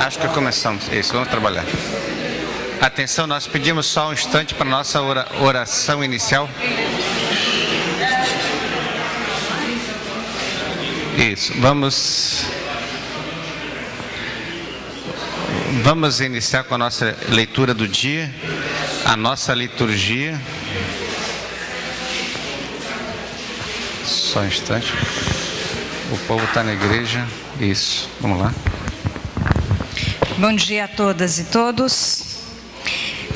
Acho que começamos. Isso, vamos trabalhar. Atenção, nós pedimos só um instante para a nossa oração inicial. Isso, vamos iniciar com a nossa leitura do dia, a nossa liturgia. Só um instante. O povo está na igreja. Isso, vamos lá. Bom dia a todas e todos.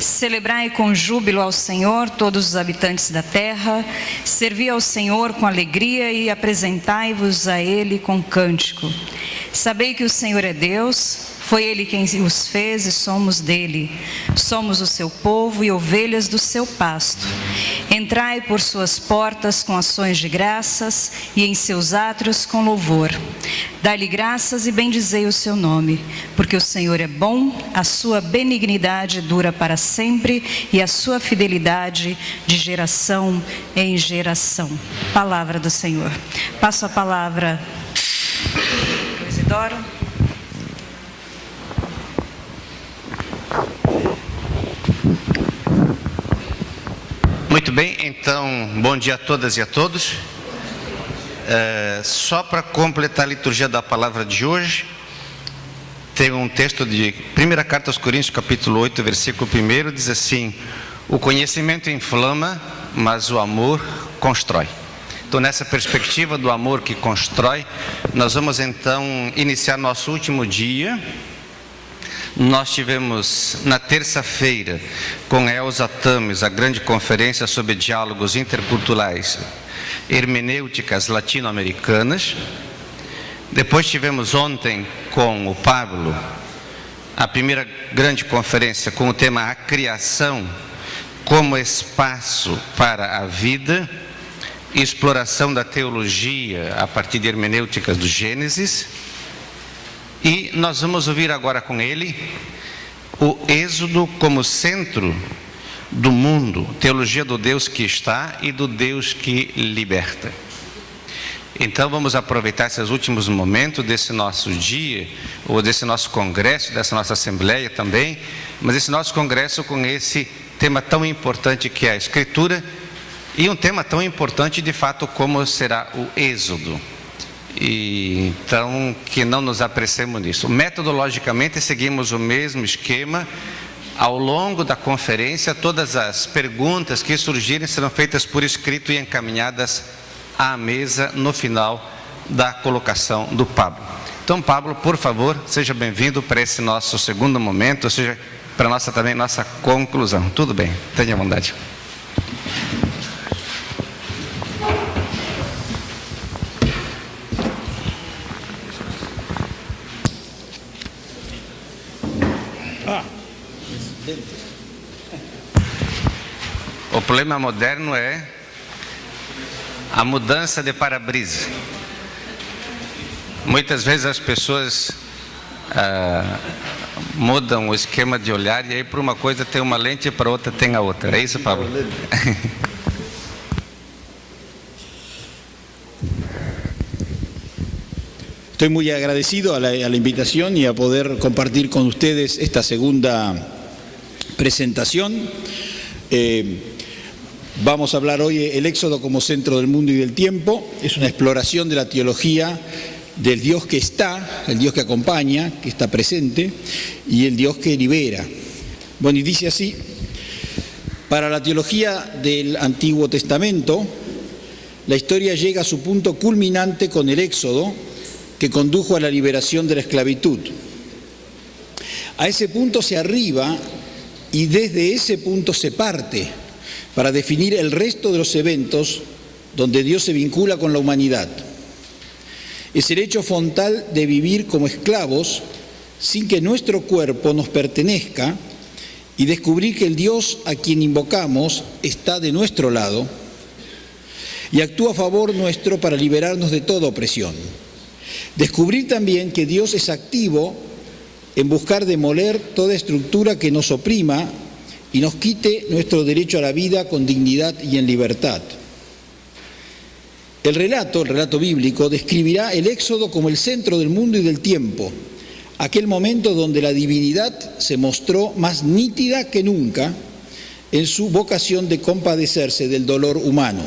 Celebrai com júbilo ao Senhor todos os habitantes da terra, servi ao Senhor com alegria e apresentai-vos a Ele com cântico. Sabei que o Senhor é Deus, foi Ele quem os fez e somos dele. Somos o seu povo e ovelhas do seu pasto. Entrai por suas portas com ações de graças e em seus átrios com louvor. Dai-lhe graças e bendizei o seu nome, porque o Senhor é bom, a sua benignidade dura para sempre e a sua fidelidade de geração em geração. Palavra do Senhor. Passo a palavra ao Isidoro. Muito bem, então, bom dia a todas e a todos. Só para completar a liturgia da palavra de hoje, tem um texto de 1ª Carta aos Coríntios, capítulo 8, versículo 1, diz assim: o conhecimento inflama, mas o amor constrói. Então, nessa perspectiva do amor que constrói, nós vamos então iniciar nosso último dia. Nós tivemos na terça-feira com Elza Tames a grande conferência sobre diálogos interculturais, hermenêuticas latino-americanas. Depois tivemos ontem com o Pablo a primeira grande conferência com o tema A Criação como Espaço para a Vida, exploração da teologia a partir de hermenêuticas do Gênesis. E nós vamos ouvir agora com ele o Êxodo como centro do mundo, teologia do Deus que está e do Deus que liberta. Então vamos aproveitar esses últimos momentos desse nosso dia, ou desse nosso congresso, dessa nossa assembleia também, mas esse nosso congresso com esse tema tão importante que é a Escritura, e um tema tão importante de fato como será o Êxodo. E então que não nos apressemos nisso. Metodologicamente seguimos o mesmo esquema. Ao longo da conferência, todas as perguntas que surgirem serão feitas por escrito e encaminhadas à mesa no final da colocação do Pablo. Então, Pablo, por favor, seja bem-vindo para esse nosso segundo momento, ou seja, para nossa conclusão. Tudo bem, tenha vontade. O problema moderno é a mudança de para-brisa. Muitas vezes as pessoas mudam o esquema de olhar e aí para uma coisa tem uma lente e para outra tem a outra. É isso, Pablo? Estoy muy agradecido a la invitación y a poder compartir con ustedes esta segunda presentación. Vamos a hablar hoy el Éxodo como centro del mundo y del tiempo. Es una exploración de la teología del Dios que está, el Dios que acompaña, que está presente, y el Dios que libera. Bueno, y dice así: para la teología del Antiguo Testamento, la historia llega a su punto culminante con el Éxodo, que condujo a la liberación de la esclavitud. A ese punto se arriba y desde ese punto se parte para definir el resto de los eventos donde Dios se vincula con la humanidad. Es el hecho frontal de vivir como esclavos sin que nuestro cuerpo nos pertenezca y descubrir que el Dios a quien invocamos está de nuestro lado y actúa a favor nuestro para liberarnos de toda opresión. Descubrir también que Dios es activo en buscar demoler toda estructura que nos oprima y nos quite nuestro derecho a la vida con dignidad y en libertad. El relato bíblico describirá el Éxodo como el centro del mundo y del tiempo, aquel momento donde la divinidad se mostró más nítida que nunca en su vocación de compadecerse del dolor humano.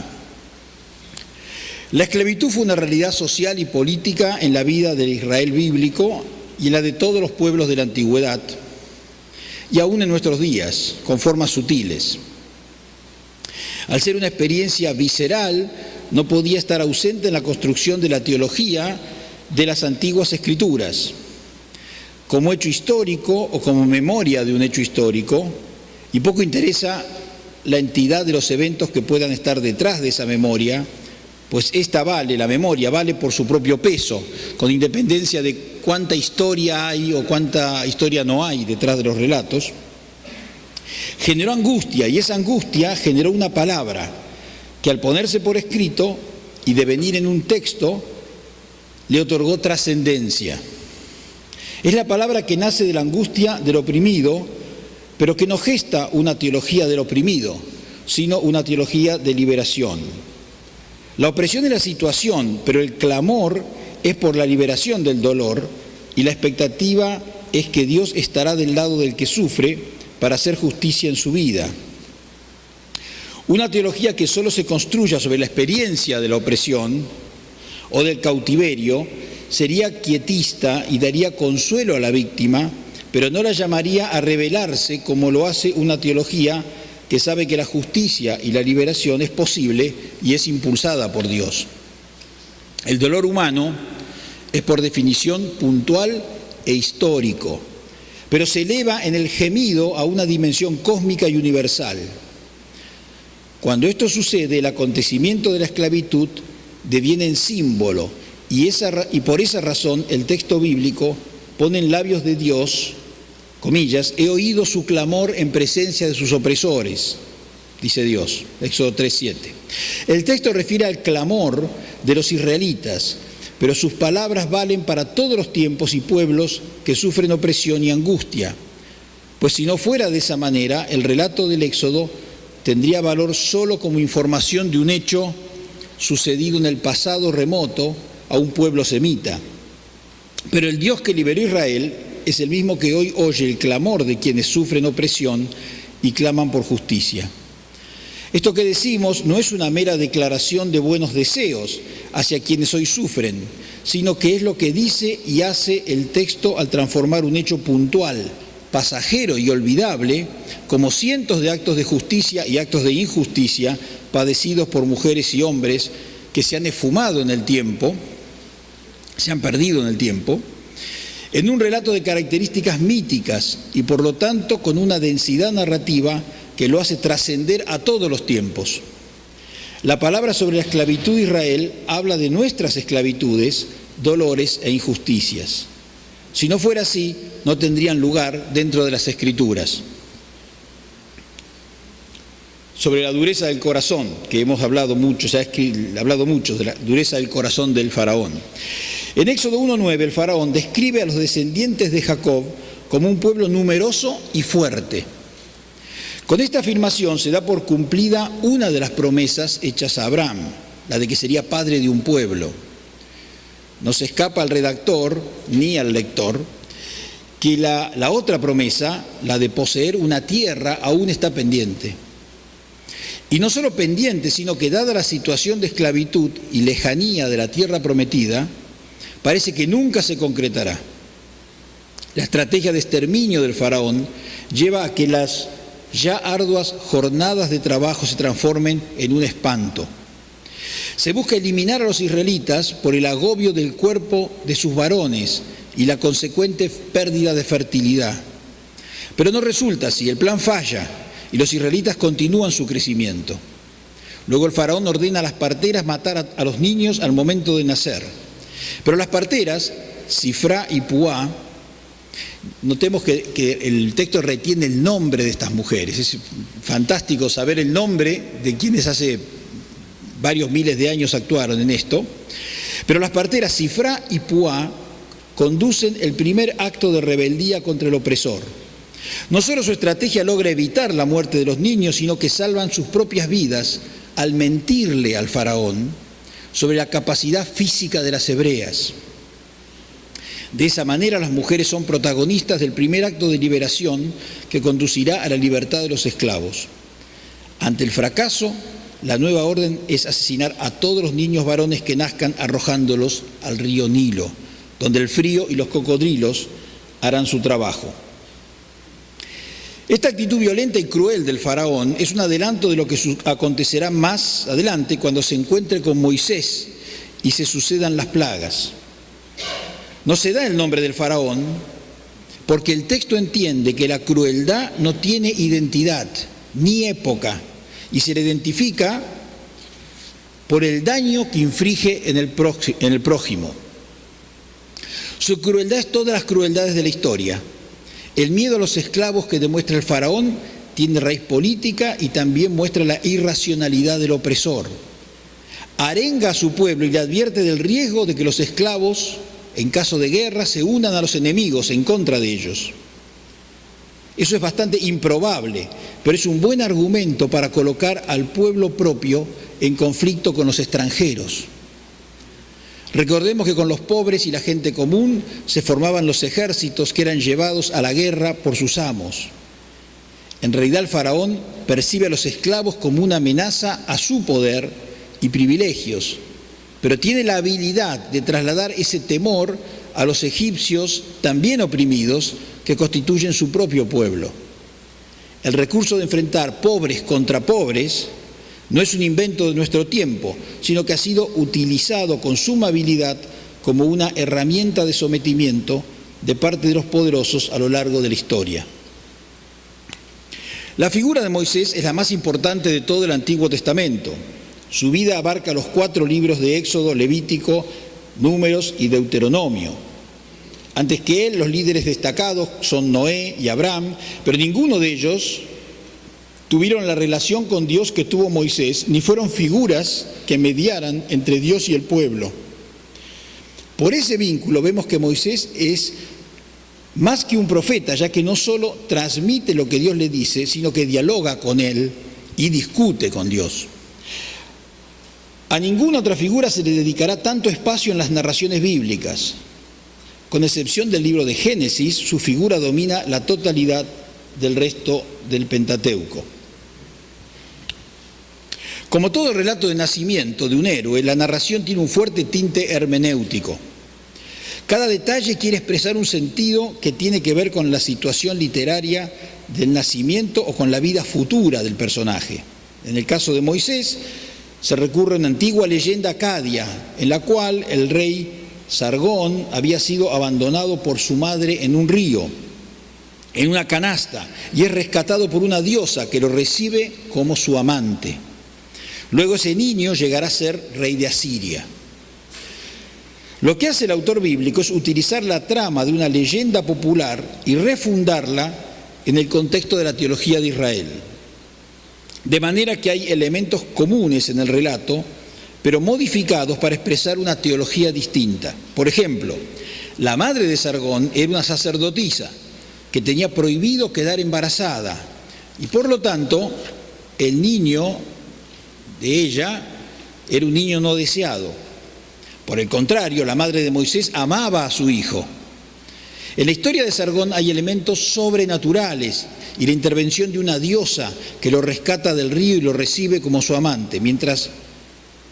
La esclavitud fue una realidad social y política en la vida del Israel bíblico y en la de todos los pueblos de la antigüedad, y aún en nuestros días, con formas sutiles. Al ser una experiencia visceral, no podía estar ausente en la construcción de la teología de las antiguas escrituras. Como hecho histórico o como memoria de un hecho histórico, y poco interesa la entidad de los eventos que puedan estar detrás de esa memoria, pues esta vale, la memoria vale por su propio peso, con independencia de cuánta historia hay o cuánta historia no hay detrás de los relatos. Generó angustia, y esa angustia generó una palabra que al ponerse por escrito y devenir en un texto, le otorgó trascendencia. Es la palabra que nace de la angustia del oprimido, pero que no gesta una teología del oprimido, sino una teología de liberación. La opresión es la situación, pero el clamor es por la liberación del dolor, y la expectativa es que Dios estará del lado del que sufre para hacer justicia en su vida. Una teología que solo se construya sobre la experiencia de la opresión o del cautiverio sería quietista y daría consuelo a la víctima, pero no la llamaría a rebelarse como lo hace una teología que sabe que la justicia y la liberación es posible y es impulsada por Dios. El dolor humano es por definición puntual e histórico, pero se eleva en el gemido a una dimensión cósmica y universal. Cuando esto sucede, el acontecimiento de la esclavitud deviene en símbolo, y por esa razón el texto bíblico pone en labios de Dios, comillas, he oído su clamor en presencia de sus opresores, dice Dios, Éxodo 3:7. El texto refiere al clamor de los israelitas, pero sus palabras valen para todos los tiempos y pueblos que sufren opresión y angustia, pues si no fuera de esa manera, el relato del Éxodo tendría valor solo como información de un hecho sucedido en el pasado remoto a un pueblo semita. Pero el Dios que liberó a Israel es el mismo que hoy oye el clamor de quienes sufren opresión y claman por justicia. Esto que decimos no es una mera declaración de buenos deseos hacia quienes hoy sufren, sino que es lo que dice y hace el texto al transformar un hecho puntual, pasajero y olvidable, como cientos de actos de justicia y actos de injusticia padecidos por mujeres y hombres que se han esfumado en el tiempo, se han perdido en el tiempo, en un relato de características míticas y por lo tanto con una densidad narrativa que lo hace trascender a todos los tiempos. La palabra sobre la esclavitud de Israel habla de nuestras esclavitudes, dolores e injusticias. Si no fuera así, no tendrían lugar dentro de las Escrituras. Sobre la dureza del corazón, que hemos hablado mucho, se ha hablado mucho de la dureza del corazón del faraón. En Éxodo 1:9, el faraón describe a los descendientes de Jacob como un pueblo numeroso y fuerte. Con esta afirmación se da por cumplida una de las promesas hechas a Abraham, la de que sería padre de un pueblo. No se escapa al redactor ni al lector que la otra promesa, la de poseer una tierra, aún está pendiente. Y no solo pendiente, sino que dada la situación de esclavitud y lejanía de la tierra prometida, parece que nunca se concretará. La estrategia de exterminio del faraón lleva a que las ya arduas jornadas de trabajo se transformen en un espanto. Se busca eliminar a los israelitas por el agobio del cuerpo de sus varones y la consecuente pérdida de fertilidad. Pero no resulta así, el plan falla y los israelitas continúan su crecimiento. Luego el faraón ordena a las parteras matar a los niños al momento de nacer. Pero las parteras, Sifrá y Puá, notemos que el texto retiene el nombre de estas mujeres. Es fantástico saber el nombre de quienes hace varios miles de años actuaron en esto. Pero las parteras Sifrá y Puá conducen el primer acto de rebeldía contra el opresor. No solo su estrategia logra evitar la muerte de los niños, sino que salvan sus propias vidas al mentirle al faraón sobre la capacidad física de las hebreas. De esa manera las mujeres son protagonistas del primer acto de liberación que conducirá a la libertad de los esclavos. Ante el fracaso, la nueva orden es asesinar a todos los niños varones que nazcan arrojándolos al río Nilo, donde el frío y los cocodrilos harán su trabajo. Esta actitud violenta y cruel del faraón es un adelanto de lo que acontecerá más adelante cuando se encuentre con Moisés y se sucedan las plagas. No se da el nombre del faraón porque el texto entiende que la crueldad no tiene identidad ni época y se le identifica por el daño que inflige en el prójimo. Su crueldad es todas las crueldades de la historia. El miedo a los esclavos que demuestra el faraón tiene raíz política y también muestra la irracionalidad del opresor. Arenga a su pueblo y le advierte del riesgo de que los esclavos, en caso de guerra, se unan a los enemigos en contra de ellos. Eso es bastante improbable, pero es un buen argumento para colocar al pueblo propio en conflicto con los extranjeros. Recordemos que con los pobres y la gente común se formaban los ejércitos que eran llevados a la guerra por sus amos. En realidad el faraón percibe a los esclavos como una amenaza a su poder y privilegios, pero tiene la habilidad de trasladar ese temor a los egipcios también oprimidos que constituyen su propio pueblo. El recurso de enfrentar pobres contra pobres no es un invento de nuestro tiempo, sino que ha sido utilizado con suma habilidad como una herramienta de sometimiento de parte de los poderosos a lo largo de la historia. La figura de Moisés es la más importante de todo el Antiguo Testamento. Su vida abarca los 4 libros de Éxodo, Levítico, Números y Deuteronomio. Antes que él, los líderes destacados son Noé y Abraham, pero ninguno de ellos tuvieron la relación con Dios que tuvo Moisés, ni fueron figuras que mediaran entre Dios y el pueblo. Por ese vínculo vemos que Moisés es más que un profeta, ya que no solo transmite lo que Dios le dice, sino que dialoga con él y discute con Dios. A ninguna otra figura se le dedicará tanto espacio en las narraciones bíblicas. Con excepción del libro de Génesis, su figura domina la totalidad del resto del Pentateuco. Como todo relato de nacimiento de un héroe, la narración tiene un fuerte tinte hermenéutico. Cada detalle quiere expresar un sentido que tiene que ver con la situación literaria del nacimiento o con la vida futura del personaje. En el caso de Moisés, se recurre a una antigua leyenda acadia, en la cual el rey Sargón había sido abandonado por su madre en un río, en una canasta, y es rescatado por una diosa que lo recibe como su amante. Luego ese niño llegará a ser rey de Asiria. Lo que hace el autor bíblico es utilizar la trama de una leyenda popular y refundarla en el contexto de la teología de Israel. De manera que hay elementos comunes en el relato, pero modificados para expresar una teología distinta. Por ejemplo, la madre de Sargón era una sacerdotisa que tenía prohibido quedar embarazada y por lo tanto el niño de ella era un niño no deseado. Por el contrario, la madre de Moisés amaba a su hijo. En la historia de Sargón hay elementos sobrenaturales y la intervención de una diosa que lo rescata del río y lo recibe como su amante, mientras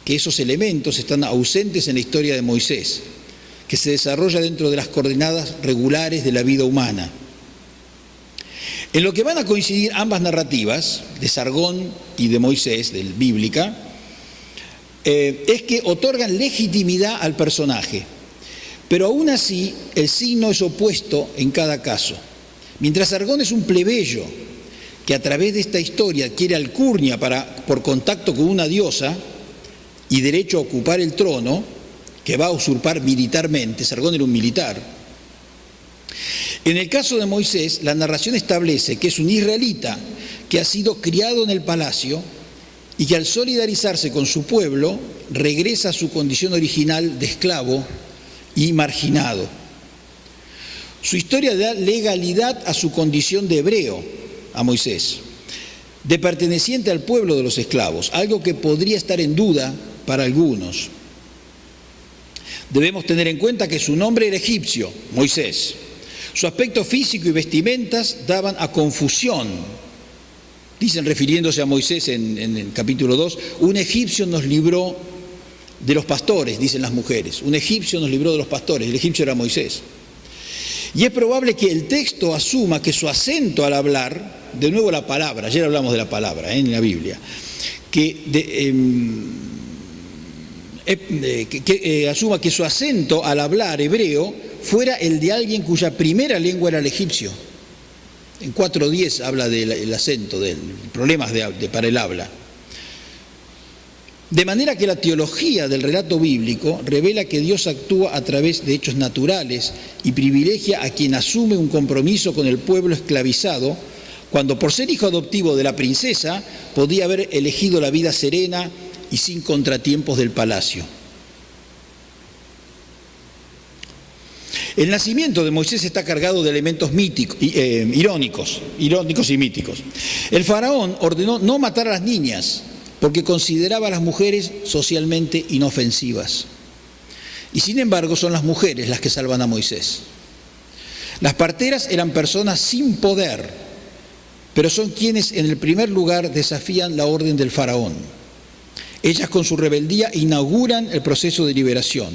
que esos elementos están ausentes en la historia de Moisés, que se desarrolla dentro de las coordenadas regulares de la vida humana. En lo que van a coincidir ambas narrativas, de Sargón y de Moisés, de bíblica, es que otorgan legitimidad al personaje, pero aún así el signo es opuesto en cada caso. Mientras Sargón es un plebeyo que a través de esta historia adquiere alcurnia por contacto con una diosa y derecho a ocupar el trono, que va a usurpar militarmente. Sargón era un militar. En el caso de Moisés, la narración establece que es un israelita que ha sido criado en el palacio y que al solidarizarse con su pueblo regresa a su condición original de esclavo y marginado. Su historia da legalidad a su condición de hebreo, a Moisés, de perteneciente al pueblo de los esclavos, algo que podría estar en duda para algunos. Debemos tener en cuenta que su nombre era egipcio, Moisés. Su aspecto físico y vestimentas daban a confusión. Dicen, refiriéndose a Moisés en el capítulo 2, un egipcio nos libró de los pastores, dicen las mujeres. Un egipcio nos libró de los pastores, el egipcio era Moisés. Y es probable que el texto asuma que su acento al hablar, de nuevo la palabra, ayer hablamos de la palabra en la Biblia, asuma que su acento al hablar hebreo fuera el de alguien cuya primera lengua era el egipcio. En 4.10 habla del acento, de problemas para el habla. De manera que la teología del relato bíblico revela que Dios actúa a través de hechos naturales y privilegia a quien asume un compromiso con el pueblo esclavizado, cuando por ser hijo adoptivo de la princesa podía haber elegido la vida serena y sin contratiempos del palacio. El nacimiento de Moisés está cargado de elementos irónicos y míticos. El faraón ordenó no matar a las niñas porque consideraba a las mujeres socialmente inofensivas. Y sin embargo son las mujeres las que salvan a Moisés. Las parteras eran personas sin poder, pero son quienes en el primer lugar desafían la orden del faraón. Ellas con su rebeldía inauguran el proceso de liberación.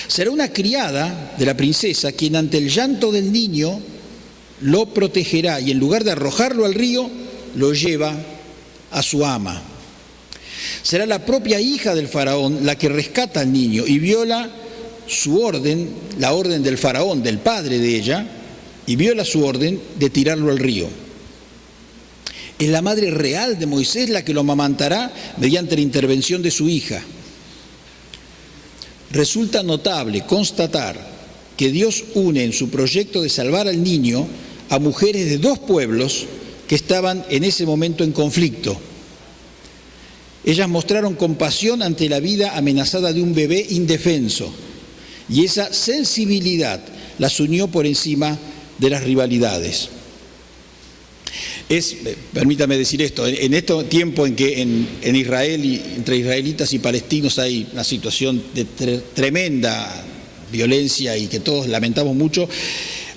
Será una criada de la princesa quien ante el llanto del niño lo protegerá y en lugar de arrojarlo al río, lo lleva a su ama. Será la propia hija del faraón la que rescata al niño y viola su orden, la orden del faraón, del padre de ella, y viola su orden de tirarlo al río. Es la madre real de Moisés la que lo amamantará mediante la intervención de su hija. Resulta notable constatar que Dios une en su proyecto de salvar al niño a mujeres de dos pueblos que estaban en ese momento en conflicto. Ellas mostraron compasión ante la vida amenazada de un bebé indefenso y esa sensibilidad las unió por encima de las rivalidades. Permítame decir esto, en este tiempo en que en Israel, entre israelitas y palestinos hay una situación de tremenda violencia y que todos lamentamos mucho,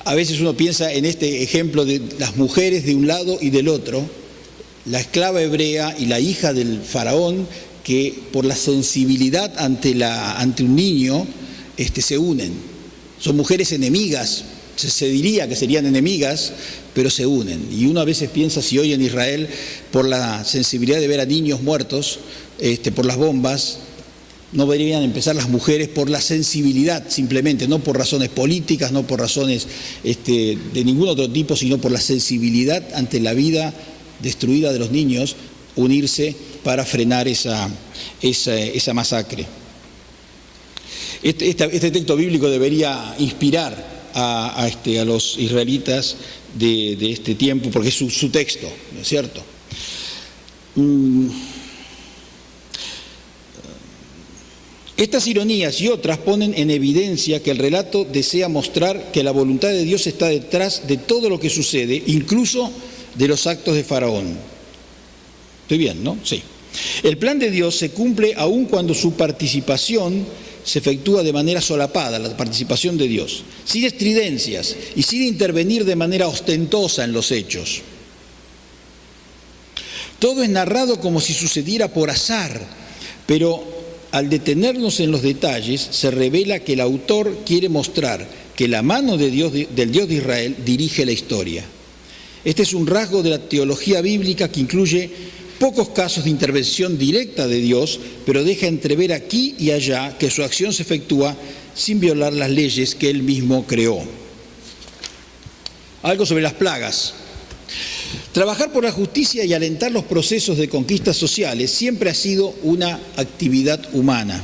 a veces uno piensa en este ejemplo de las mujeres de un lado y del otro, la esclava hebrea y la hija del faraón, que por la sensibilidad ante un niño se unen. Son mujeres enemigas, se diría que serían enemigas, pero se unen. Y uno a veces piensa si hoy en Israel, por la sensibilidad de ver a niños muertos por las bombas, no deberían empezar las mujeres por la sensibilidad simplemente, no por razones políticas, no por razones de ningún otro tipo, sino por la sensibilidad ante la vida destruida de los niños, unirse para frenar esa masacre. Este texto bíblico debería inspirar a los israelitas de este tiempo, porque es su texto, ¿no es cierto? Estas ironías y otras ponen en evidencia que el relato desea mostrar que la voluntad de Dios está detrás de todo lo que sucede, incluso de los actos de Faraón. ¿Estoy bien, no? Sí. El plan de Dios se cumple aun cuando su participación se efectúa de manera solapada, la participación de Dios, sin estridencias y sin intervenir de manera ostentosa en los hechos. Todo es narrado como si sucediera por azar, pero al detenernos en los detalles se revela que el autor quiere mostrar que la mano de Dios, del Dios de Israel dirige la historia. Este es un rasgo de la teología bíblica que incluye pocos casos de intervención directa de Dios, pero deja entrever aquí y allá que su acción se efectúa sin violar las leyes que Él mismo creó. Algo sobre las plagas. Trabajar por la justicia y alentar los procesos de conquistas sociales siempre ha sido una actividad humana.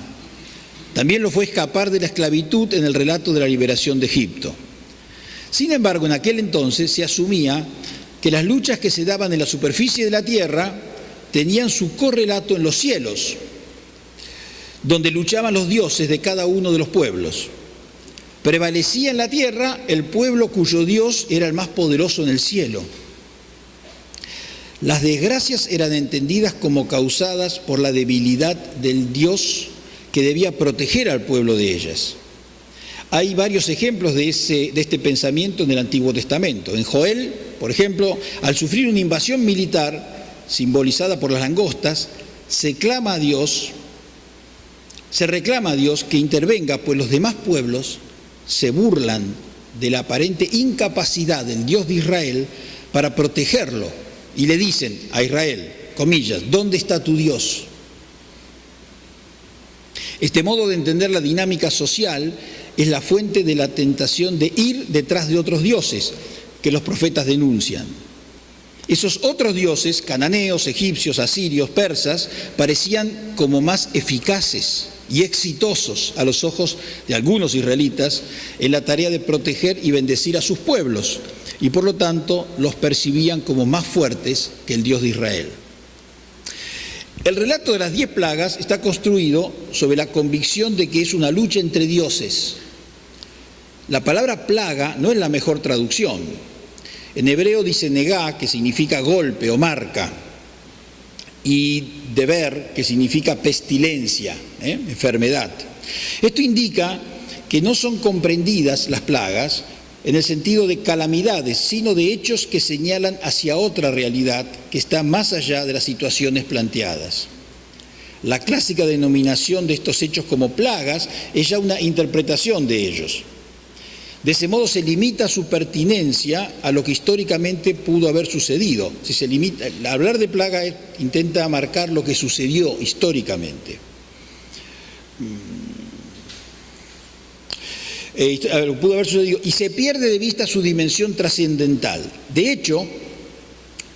También lo fue escapar de la esclavitud en el relato de la liberación de Egipto. Sin embargo, en aquel entonces se asumía que las luchas que se daban en la superficie de la tierra tenían su correlato en los cielos, donde luchaban los dioses de cada uno de los pueblos. Prevalecía en la tierra el pueblo cuyo Dios era el más poderoso en el cielo. Las desgracias eran entendidas como causadas por la debilidad del Dios que debía proteger al pueblo de ellas. Hay varios ejemplos de este pensamiento en el Antiguo Testamento. En Joel, por ejemplo, al sufrir una invasión militar simbolizada por las langostas, se reclama a Dios que intervenga, pues los demás pueblos se burlan de la aparente incapacidad del Dios de Israel para protegerlo y le dicen a Israel, comillas, ¿dónde está tu Dios? Este modo de entender la dinámica social es la fuente de la tentación de ir detrás de otros dioses que los profetas denuncian. Esos otros dioses, cananeos, egipcios, asirios, persas, parecían como más eficaces y exitosos a los ojos de algunos israelitas en la tarea de proteger y bendecir a sus pueblos, y por lo tanto los percibían como más fuertes que el Dios de Israel. El relato de las 10 plagas está construido sobre la convicción de que es una lucha entre dioses. La palabra plaga no es la mejor traducción. En hebreo dice negá, que significa golpe o marca, y deber, que significa pestilencia, enfermedad. Esto indica que no son comprendidas las plagas en el sentido de calamidades, sino de hechos que señalan hacia otra realidad que está más allá de las situaciones planteadas. La clásica denominación de estos hechos como plagas es ya una interpretación de ellos. De ese modo se limita su pertinencia a lo que históricamente pudo haber sucedido. Si se limita, hablar de plaga intenta marcar lo que sucedió históricamente. Pudo haber sucedido y se pierde de vista su dimensión trascendental. De hecho,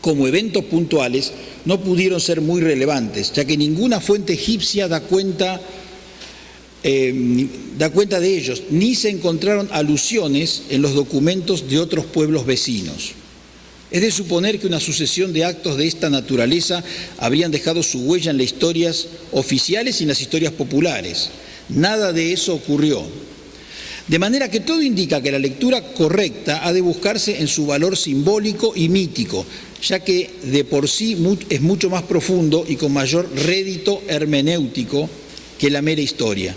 como eventos puntuales, no pudieron ser muy relevantes, ya que ninguna fuente egipcia da cuenta de ellos, ni se encontraron alusiones en los documentos de otros pueblos vecinos. Es de suponer que una sucesión de actos de esta naturaleza habrían dejado su huella en las historias oficiales y en las historias populares. Nada de eso ocurrió. De manera que todo indica que la lectura correcta ha de buscarse en su valor simbólico y mítico, ya que de por sí es mucho más profundo y con mayor rédito hermenéutico que la mera historia.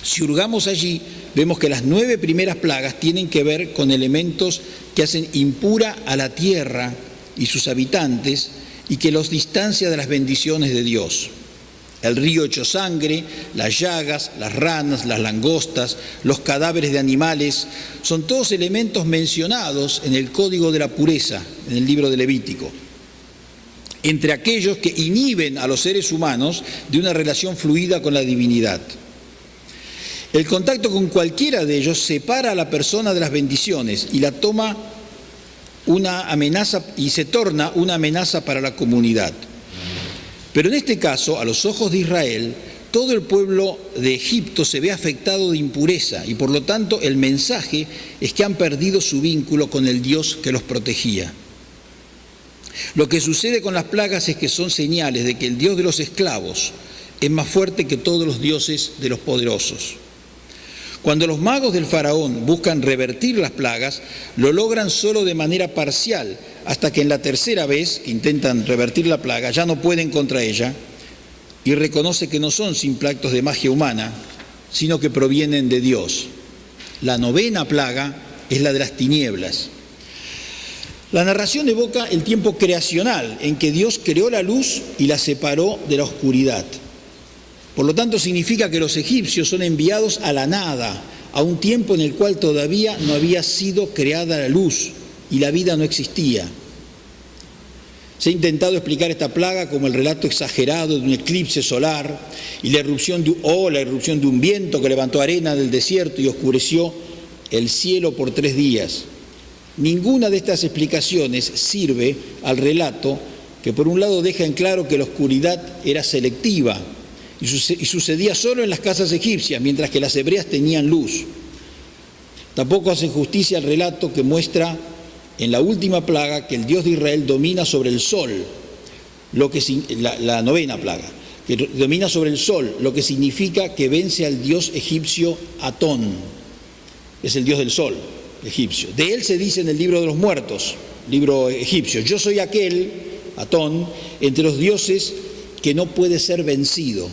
Si hurgamos allí, vemos que las 9 primeras plagas tienen que ver con elementos que hacen impura a la tierra y sus habitantes y que los distancia de las bendiciones de Dios. El río hecho sangre, las llagas, las ranas, las langostas, los cadáveres de animales, son todos elementos mencionados en el Código de la Pureza, en el libro de Levítico, entre aquellos que inhiben a los seres humanos de una relación fluida con la divinidad. El contacto con cualquiera de ellos separa a la persona de las bendiciones y la toma una amenaza y se torna una amenaza para la comunidad. Pero en este caso, a los ojos de Israel, todo el pueblo de Egipto se ve afectado de impureza y por lo tanto el mensaje es que han perdido su vínculo con el Dios que los protegía. Lo que sucede con las plagas es que son señales de que el Dios de los esclavos es más fuerte que todos los dioses de los poderosos. Cuando los magos del faraón buscan revertir las plagas, lo logran solo de manera parcial, hasta que en la tercera vez que intentan revertir la plaga ya no pueden contra ella y reconoce que no son simples actos de magia humana, sino que provienen de Dios. La 9ª plaga es la de las tinieblas. La narración evoca el tiempo creacional en que Dios creó la luz y la separó de la oscuridad. Por lo tanto, significa que los egipcios son enviados a la nada, a un tiempo en el cual todavía no había sido creada la luz y la vida no existía. Se ha intentado explicar esta plaga como el relato exagerado de un eclipse solar y la erupción de un viento que levantó arena del desierto y oscureció el cielo por 3 días. Ninguna de estas explicaciones sirve al relato que por un lado deja en claro que la oscuridad era selectiva y sucedía solo en las casas egipcias, mientras que las hebreas tenían luz. Tampoco hace justicia al relato que muestra en la última plaga que el Dios de Israel domina sobre el sol, la 9ª plaga, que domina sobre el sol, lo que significa que vence al dios egipcio Atón, es el dios del sol egipcio. De él se dice en el libro de los muertos, libro egipcio, yo soy aquel, Atón, entre los dioses que no puede ser vencido.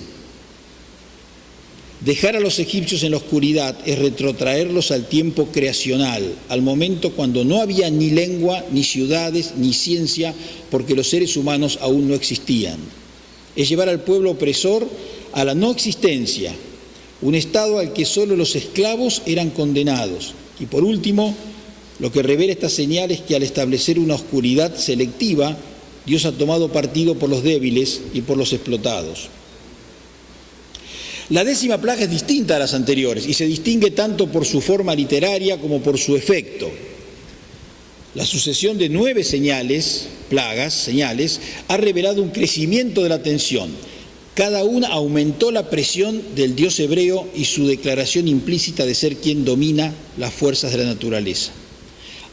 Dejar a los egipcios en la oscuridad es retrotraerlos al tiempo creacional, al momento cuando no había ni lengua, ni ciudades, ni ciencia, porque los seres humanos aún no existían. Es llevar al pueblo opresor a la no existencia, un estado al que solo los esclavos eran condenados. Y por último, lo que revela esta señal es que al establecer una oscuridad selectiva, Dios ha tomado partido por los débiles y por los explotados. La 10ª plaga es distinta a las anteriores y se distingue tanto por su forma literaria como por su efecto. La sucesión de 9 señales, ha revelado un crecimiento de la tensión. Cada una aumentó la presión del Dios hebreo y su declaración implícita de ser quien domina las fuerzas de la naturaleza.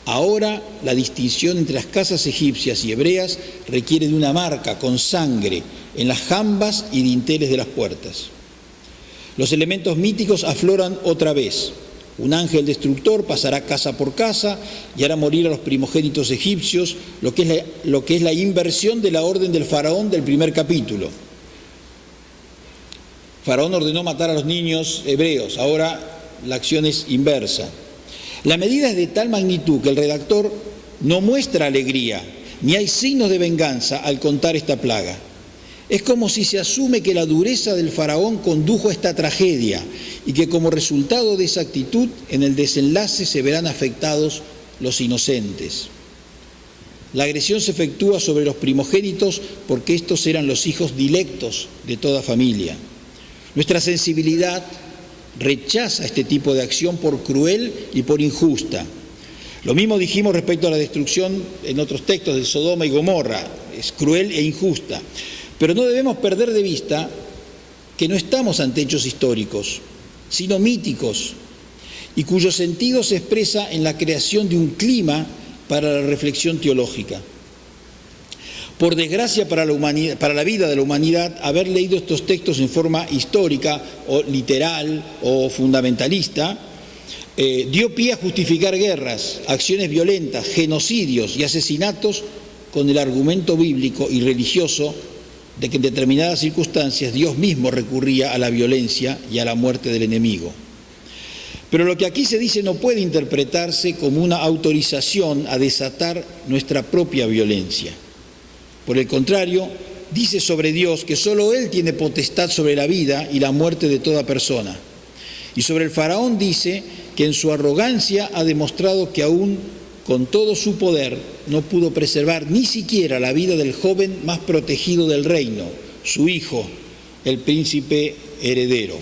Ahora la distinción entre las casas egipcias y hebreas requiere de una marca con sangre en las jambas y dinteles de las puertas. Los elementos míticos afloran otra vez. Un ángel destructor pasará casa por casa y hará morir a los primogénitos egipcios, lo que es la inversión de la orden del faraón del primer capítulo. Faraón ordenó matar a los niños hebreos, ahora la acción es inversa. La medida es de tal magnitud que el redactor no muestra alegría, ni hay signos de venganza al contar esta plaga. Es como si se asume que la dureza del faraón condujo a esta tragedia y que como resultado de esa actitud, en el desenlace se verán afectados los inocentes. La agresión se efectúa sobre los primogénitos porque estos eran los hijos dilectos de toda familia. Nuestra sensibilidad rechaza este tipo de acción por cruel y por injusta. Lo mismo dijimos respecto a la destrucción en otros textos de Sodoma y Gomorra, es cruel e injusta. Pero no debemos perder de vista que no estamos ante hechos históricos, sino míticos, y cuyo sentido se expresa en la creación de un clima para la reflexión teológica. Por desgracia para la vida de la humanidad, haber leído estos textos en forma histórica o literal o fundamentalista dio pie a justificar guerras, acciones violentas, genocidios y asesinatos con el argumento bíblico y religioso de que en determinadas circunstancias Dios mismo recurría a la violencia y a la muerte del enemigo. Pero lo que aquí se dice no puede interpretarse como una autorización a desatar nuestra propia violencia. Por el contrario, dice sobre Dios que solo Él tiene potestad sobre la vida y la muerte de toda persona. Y sobre el faraón dice que en su arrogancia ha demostrado que aún con todo su poder no pudo preservar ni siquiera la vida del joven más protegido del reino, su hijo, el príncipe heredero.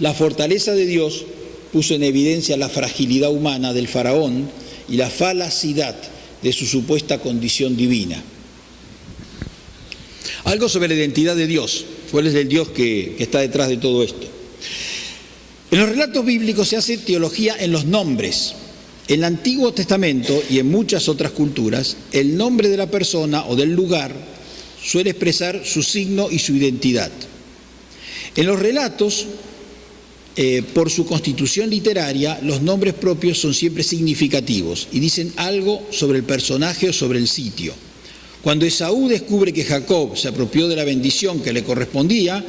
La fortaleza de Dios puso en evidencia la fragilidad humana del faraón y la falacidad de su supuesta condición divina. Algo sobre la identidad de Dios. ¿Cuál es el Dios que está detrás de todo esto? En los relatos bíblicos se hace teología en los nombres. En el Antiguo Testamento y en muchas otras culturas, el nombre de la persona o del lugar suele expresar su signo y su identidad. En los relatos, por su constitución literaria, los nombres propios son siempre significativos y dicen algo sobre el personaje o sobre el sitio. Cuando Esaú descubre que Jacob se apropió de la bendición que le correspondía,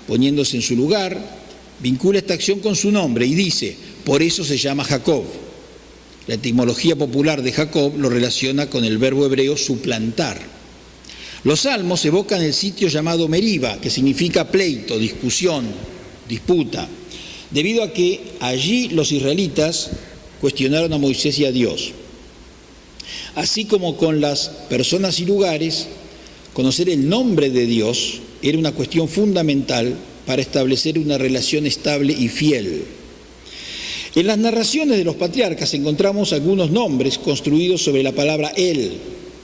poniéndose en su lugar, vincula esta acción con su nombre y dice, por eso se llama Jacob. La etimología popular de Jacob lo relaciona con el verbo hebreo suplantar. Los salmos evocan el sitio llamado Meriba, que significa pleito, discusión, disputa, debido a que allí los israelitas cuestionaron a Moisés y a Dios. Así como con las personas y lugares, conocer el nombre de Dios era una cuestión fundamental para establecer una relación estable y fiel. En las narraciones de los patriarcas encontramos algunos nombres construidos sobre la palabra El,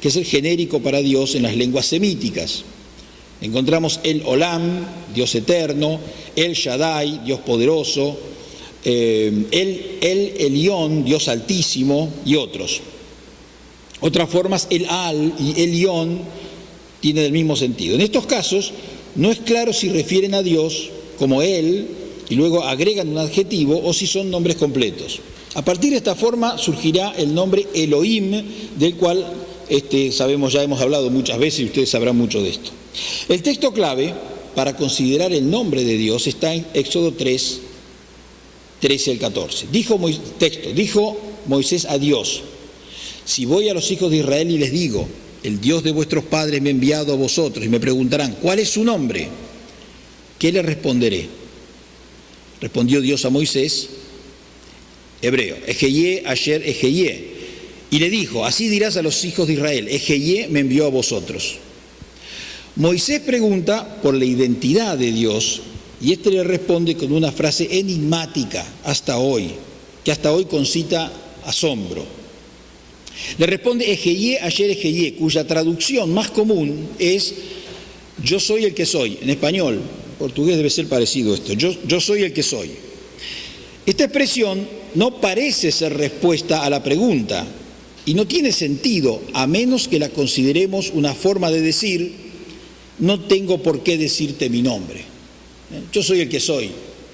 que es el genérico para Dios en las lenguas semíticas. Encontramos El Olam, Dios eterno, El Shaddai, Dios poderoso, El Elión, Dios altísimo y otros. Otras formas, El Al y Elión tienen el mismo sentido. En estos casos no es claro si refieren a Dios como Él y luego agregan un adjetivo o si son nombres completos. A partir de esta forma surgirá el nombre Elohim, del cual sabemos, ya hemos hablado muchas veces y ustedes sabrán mucho de esto. El texto clave para considerar el nombre de Dios está en Éxodo 3, 13 al 14. Dijo Moisés a Dios: si voy a los hijos de Israel y les digo, el Dios de vuestros padres me ha enviado a vosotros, y me preguntarán, ¿cuál es su nombre?, ¿qué les responderé? Respondió Dios a Moisés, hebreo, Ejeyé, Asher, Ejeyé. Y le dijo, así dirás a los hijos de Israel, Ejeyé me envió a vosotros. Moisés pregunta por la identidad de Dios, y este le responde con una frase enigmática hasta hoy, que hasta hoy concita asombro. Le responde Ejeyé, Asher, Ejeyé, cuya traducción más común es yo soy el que soy. En español, portugués debe ser parecido esto, yo soy el que soy. Esta expresión no parece ser respuesta a la pregunta y no tiene sentido a menos que la consideremos una forma de decir no tengo por qué decirte mi nombre. Yo soy el que soy,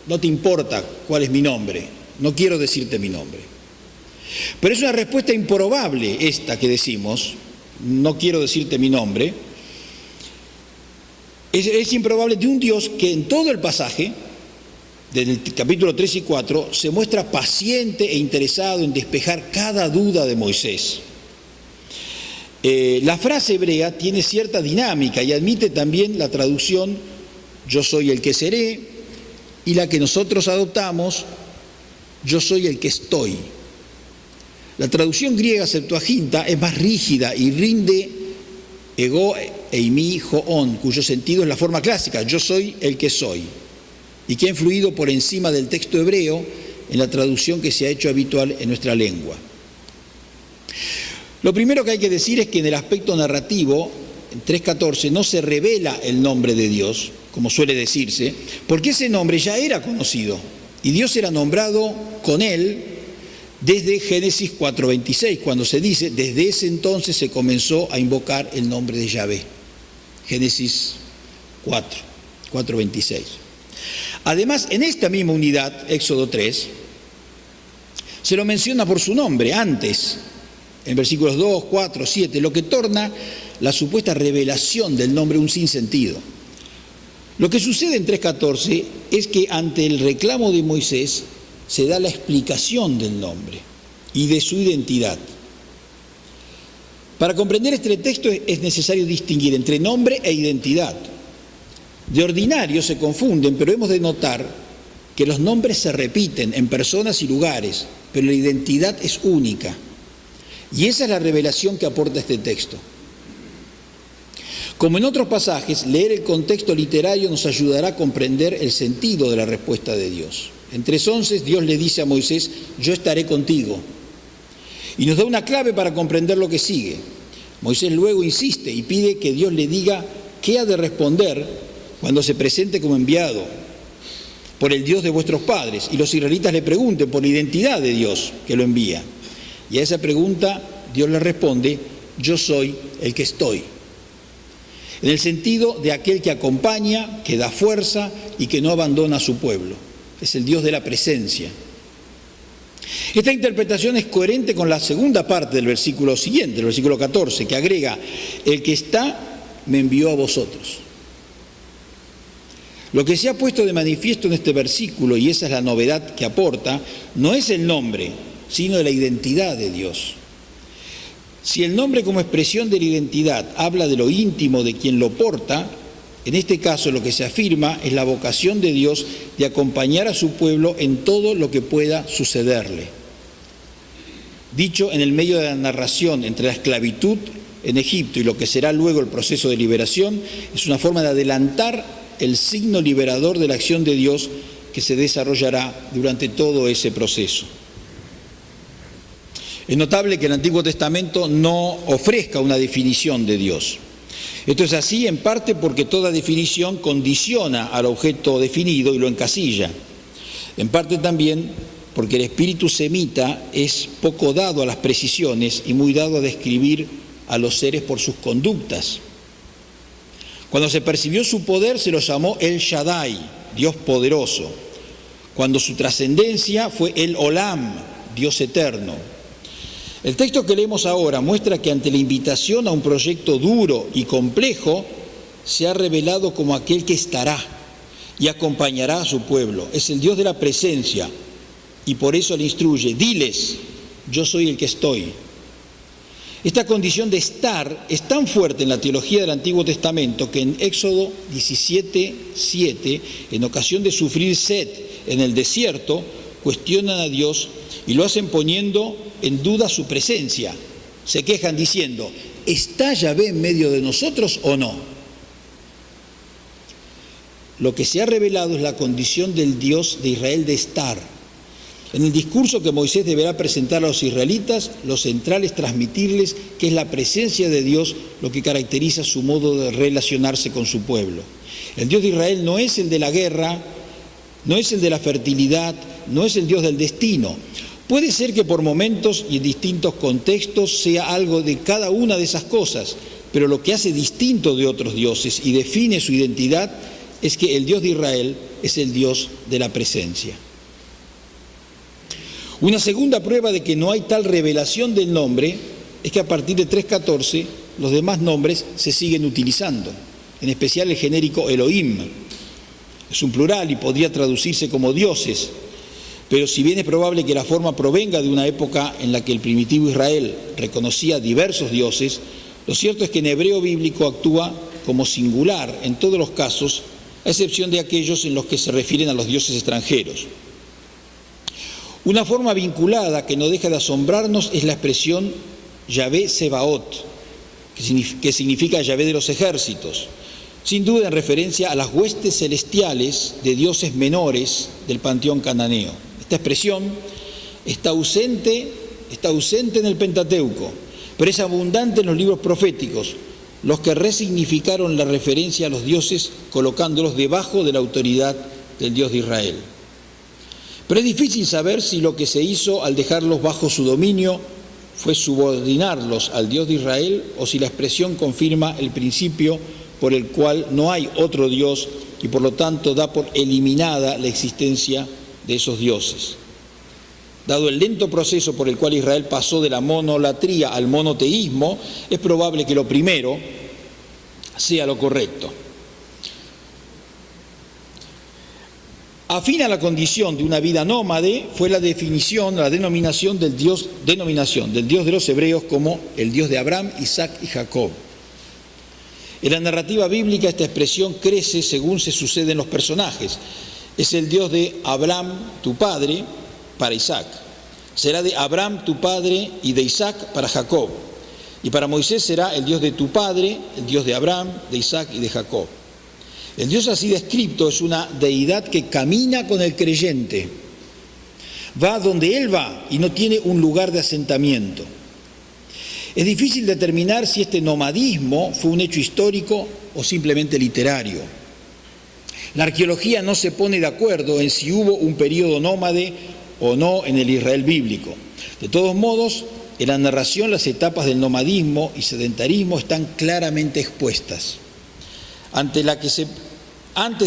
no te importa cuál es mi nombre, no quiero decirte mi nombre. Pero es una respuesta improbable esta que decimos, no quiero decirte mi nombre. Es improbable de un Dios que en todo el pasaje, desde el capítulo 3 y 4, se muestra paciente e interesado en despejar cada duda de Moisés. La frase hebrea tiene cierta dinámica y admite también la traducción yo soy el que seré, y la que nosotros adoptamos, yo soy el que estoy. La traducción griega Septuaginta es más rígida y rinde ego eimi joon, cuyo sentido es la forma clásica, yo soy el que soy, y que ha influido por encima del texto hebreo en la traducción que se ha hecho habitual en nuestra lengua. Lo primero que hay que decir es que en el aspecto narrativo, en 3.14, no se revela el nombre de Dios, como suele decirse, porque ese nombre ya era conocido, y Dios era nombrado con él desde Génesis 4.26, cuando se dice, desde ese entonces se comenzó a invocar el nombre de Yahvé. Génesis 4.26. Además, en esta misma unidad, Éxodo 3, se lo menciona por su nombre antes, en versículos 2, 4, 7, lo que torna la supuesta revelación del nombre un sinsentido. Lo que sucede en 3.14 es que ante el reclamo de Moisés se da la explicación del nombre y de su identidad. Para comprender este texto es necesario distinguir entre nombre e identidad. De ordinario se confunden, pero hemos de notar que los nombres se repiten en personas y lugares, pero la identidad es única. Y esa es la revelación que aporta este texto. Como en otros pasajes, leer el contexto literario nos ayudará a comprender el sentido de la respuesta de Dios. En 3.11 Dios le dice a Moisés, yo estaré contigo. Y nos da una clave para comprender lo que sigue. Moisés luego insiste y pide que Dios le diga qué ha de responder cuando se presente como enviado por el Dios de vuestros padres. Y los israelitas le pregunten por la identidad de Dios que lo envía. Y a esa pregunta Dios le responde, yo soy el que estoy. En el sentido de aquel que acompaña, que da fuerza y que no abandona a su pueblo. Es el Dios de la presencia. Esta interpretación es coherente con la segunda parte del versículo siguiente, el versículo 14, que agrega, el que está me envió a vosotros. Lo que se ha puesto de manifiesto en este versículo, y esa es la novedad que aporta, no es el nombre, sino la identidad de Dios. Si el nombre como expresión de la identidad habla de lo íntimo de quien lo porta, en este caso lo que se afirma es la vocación de Dios de acompañar a su pueblo en todo lo que pueda sucederle. Dicho en el medio de la narración entre la esclavitud en Egipto y lo que será luego el proceso de liberación, es una forma de adelantar el signo liberador de la acción de Dios que se desarrollará durante todo ese proceso. Es notable que el Antiguo Testamento no ofrezca una definición de Dios. Esto es así en parte porque toda definición condiciona al objeto definido y lo encasilla. En parte también porque el espíritu semita es poco dado a las precisiones y muy dado a describir a los seres por sus conductas. Cuando se percibió su poder se lo llamó El Shaddai, Dios poderoso. Cuando su trascendencia fue El Olam, Dios eterno. El texto que leemos ahora muestra que ante la invitación a un proyecto duro y complejo, se ha revelado como aquel que estará y acompañará a su pueblo. Es el Dios de la presencia y por eso le instruye: diles, yo soy el que estoy. Esta condición de estar es tan fuerte en la teología del Antiguo Testamento que en Éxodo 17:7, en ocasión de sufrir sed en el desierto, cuestionan a Dios y lo hacen poniendo en duda su presencia. Se quejan diciendo: ¿está Yahvé en medio de nosotros o no? Lo que se ha revelado es la condición del Dios de Israel de estar. En el discurso que Moisés deberá presentar a los israelitas, lo central es transmitirles que es la presencia de Dios lo que caracteriza su modo de relacionarse con su pueblo. El Dios de Israel no es el de la guerra, no es el de la fertilidad, no es el Dios del destino. Puede ser que por momentos y en distintos contextos sea algo de cada una de esas cosas, pero lo que hace distinto de otros dioses y define su identidad es que el Dios de Israel es el Dios de la presencia. Una segunda prueba de que no hay tal revelación del nombre es que a partir de 3.14 los demás nombres se siguen utilizando, en especial el genérico Elohim. Es un plural y podría traducirse como dioses, pero si bien es probable que la forma provenga de una época en la que el primitivo Israel reconocía diversos dioses, lo cierto es que en hebreo bíblico actúa como singular en todos los casos, a excepción de aquellos en los que se refieren a los dioses extranjeros. Una forma vinculada que no deja de asombrarnos es la expresión Yahvé Sebaot, que significa Yahvé de los ejércitos, sin duda en referencia a las huestes celestiales de dioses menores del panteón cananeo. Esta expresión está ausente en el Pentateuco, pero es abundante en los libros proféticos, los que resignificaron la referencia a los dioses colocándolos debajo de la autoridad del Dios de Israel. Pero es difícil saber si lo que se hizo al dejarlos bajo su dominio fue subordinarlos al Dios de Israel o si la expresión confirma el principio por el cual no hay otro Dios y por lo tanto da por eliminada la existencia de esos dioses. Dado el lento proceso por el cual Israel pasó de la monolatría al monoteísmo, es probable que lo primero sea lo correcto. Afín a la condición de una vida nómade fue la denominación del Dios de los hebreos como el Dios de Abraham, Isaac y Jacob. En la narrativa bíblica esta expresión crece según se suceden los personajes. Es el Dios de Abraham, tu padre, para Isaac. Será de Abraham, tu padre, y de Isaac para Jacob. Y para Moisés será el Dios de tu padre, el Dios de Abraham, de Isaac y de Jacob. El Dios así descrito es una deidad que camina con el creyente. Va donde Él va y no tiene un lugar de asentamiento. Es difícil determinar si este nomadismo fue un hecho histórico o simplemente literario. La arqueología no se pone de acuerdo en si hubo un periodo nómade o no en el Israel bíblico. De todos modos, en la narración las etapas del nomadismo y sedentarismo están claramente expuestas. Antes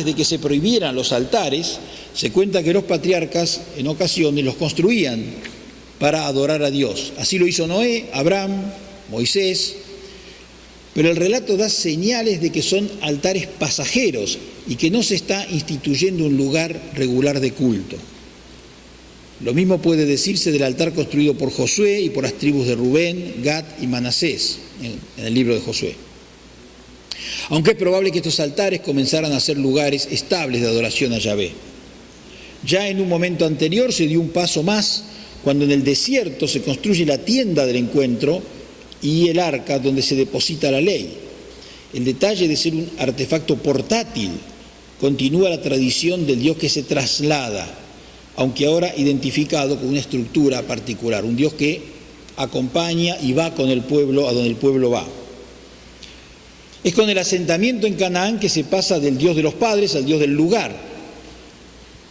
de que se prohibieran los altares, se cuenta que los patriarcas en ocasiones los construían para adorar a Dios. Así lo hizo Noé, Abraham, Moisés, pero el relato da señales de que son altares pasajeros y que no se está instituyendo un lugar regular de culto. Lo mismo puede decirse del altar construido por Josué y por las tribus de Rubén, Gad y Manasés en el libro de Josué. Aunque es probable que estos altares comenzaran a ser lugares estables de adoración a Yahvé. Ya en un momento anterior se dio un paso más cuando en el desierto se construye la tienda del encuentro y el arca donde se deposita la ley. El detalle de ser un artefacto portátil continúa la tradición del Dios que se traslada, aunque ahora identificado con una estructura particular, un Dios que acompaña y va con el pueblo a donde el pueblo va. Es con el asentamiento en Canaán que se pasa del Dios de los padres al Dios del lugar.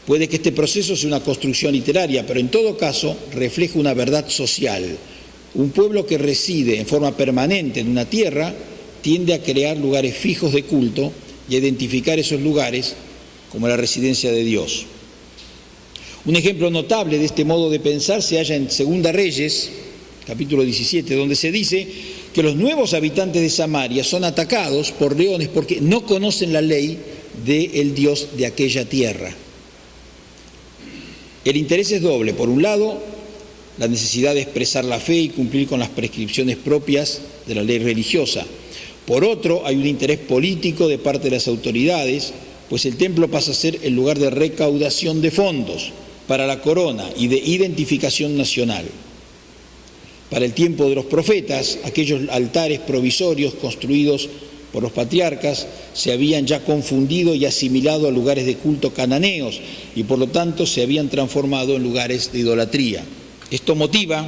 Puede que este proceso sea una construcción literaria, pero en todo caso refleja una verdad social. Un pueblo que reside en forma permanente en una tierra tiende a crear lugares fijos de culto y a identificar esos lugares como la residencia de Dios. Un ejemplo notable de este modo de pensar se halla en 2 Reyes, capítulo 17, donde se dice que los nuevos habitantes de Samaria son atacados por leones porque no conocen la ley del Dios de aquella tierra. El interés es doble. Por un lado, la necesidad de expresar la fe y cumplir con las prescripciones propias de la ley religiosa. Por otro, hay un interés político de parte de las autoridades, pues el templo pasa a ser el lugar de recaudación de fondos para la corona y de identificación nacional. Para el tiempo de los profetas, aquellos altares provisorios construidos por los patriarcas se habían ya confundido y asimilado a lugares de culto cananeos y por lo tanto se habían transformado en lugares de idolatría. Esto motiva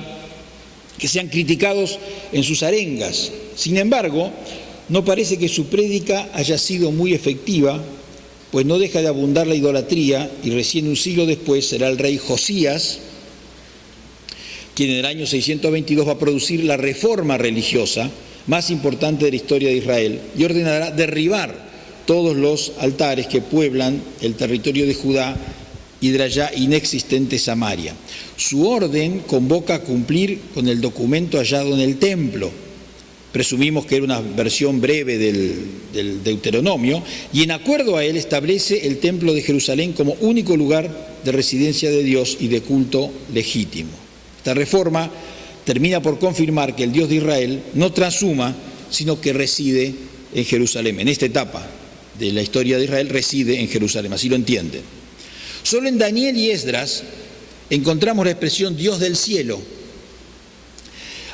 que sean criticados en sus arengas. Sin embargo, no parece que su prédica haya sido muy efectiva, pues no deja de abundar la idolatría y recién un siglo después será el rey Josías quien en el año 622 va a producir la reforma religiosa más importante de la historia de Israel y ordenará derribar todos los altares que pueblan el territorio de Judá y de la ya inexistente Samaria. Su orden convoca a cumplir con el documento hallado en el templo. Presumimos que era una versión breve del Deuteronomio, y en acuerdo a él establece el templo de Jerusalén como único lugar de residencia de Dios y de culto legítimo. Esta reforma termina por confirmar que el Dios de Israel no transhuma, sino que reside en Jerusalén. En esta etapa de la historia de Israel reside en Jerusalén, así lo entienden. Solo en Daniel y Esdras encontramos la expresión Dios del cielo.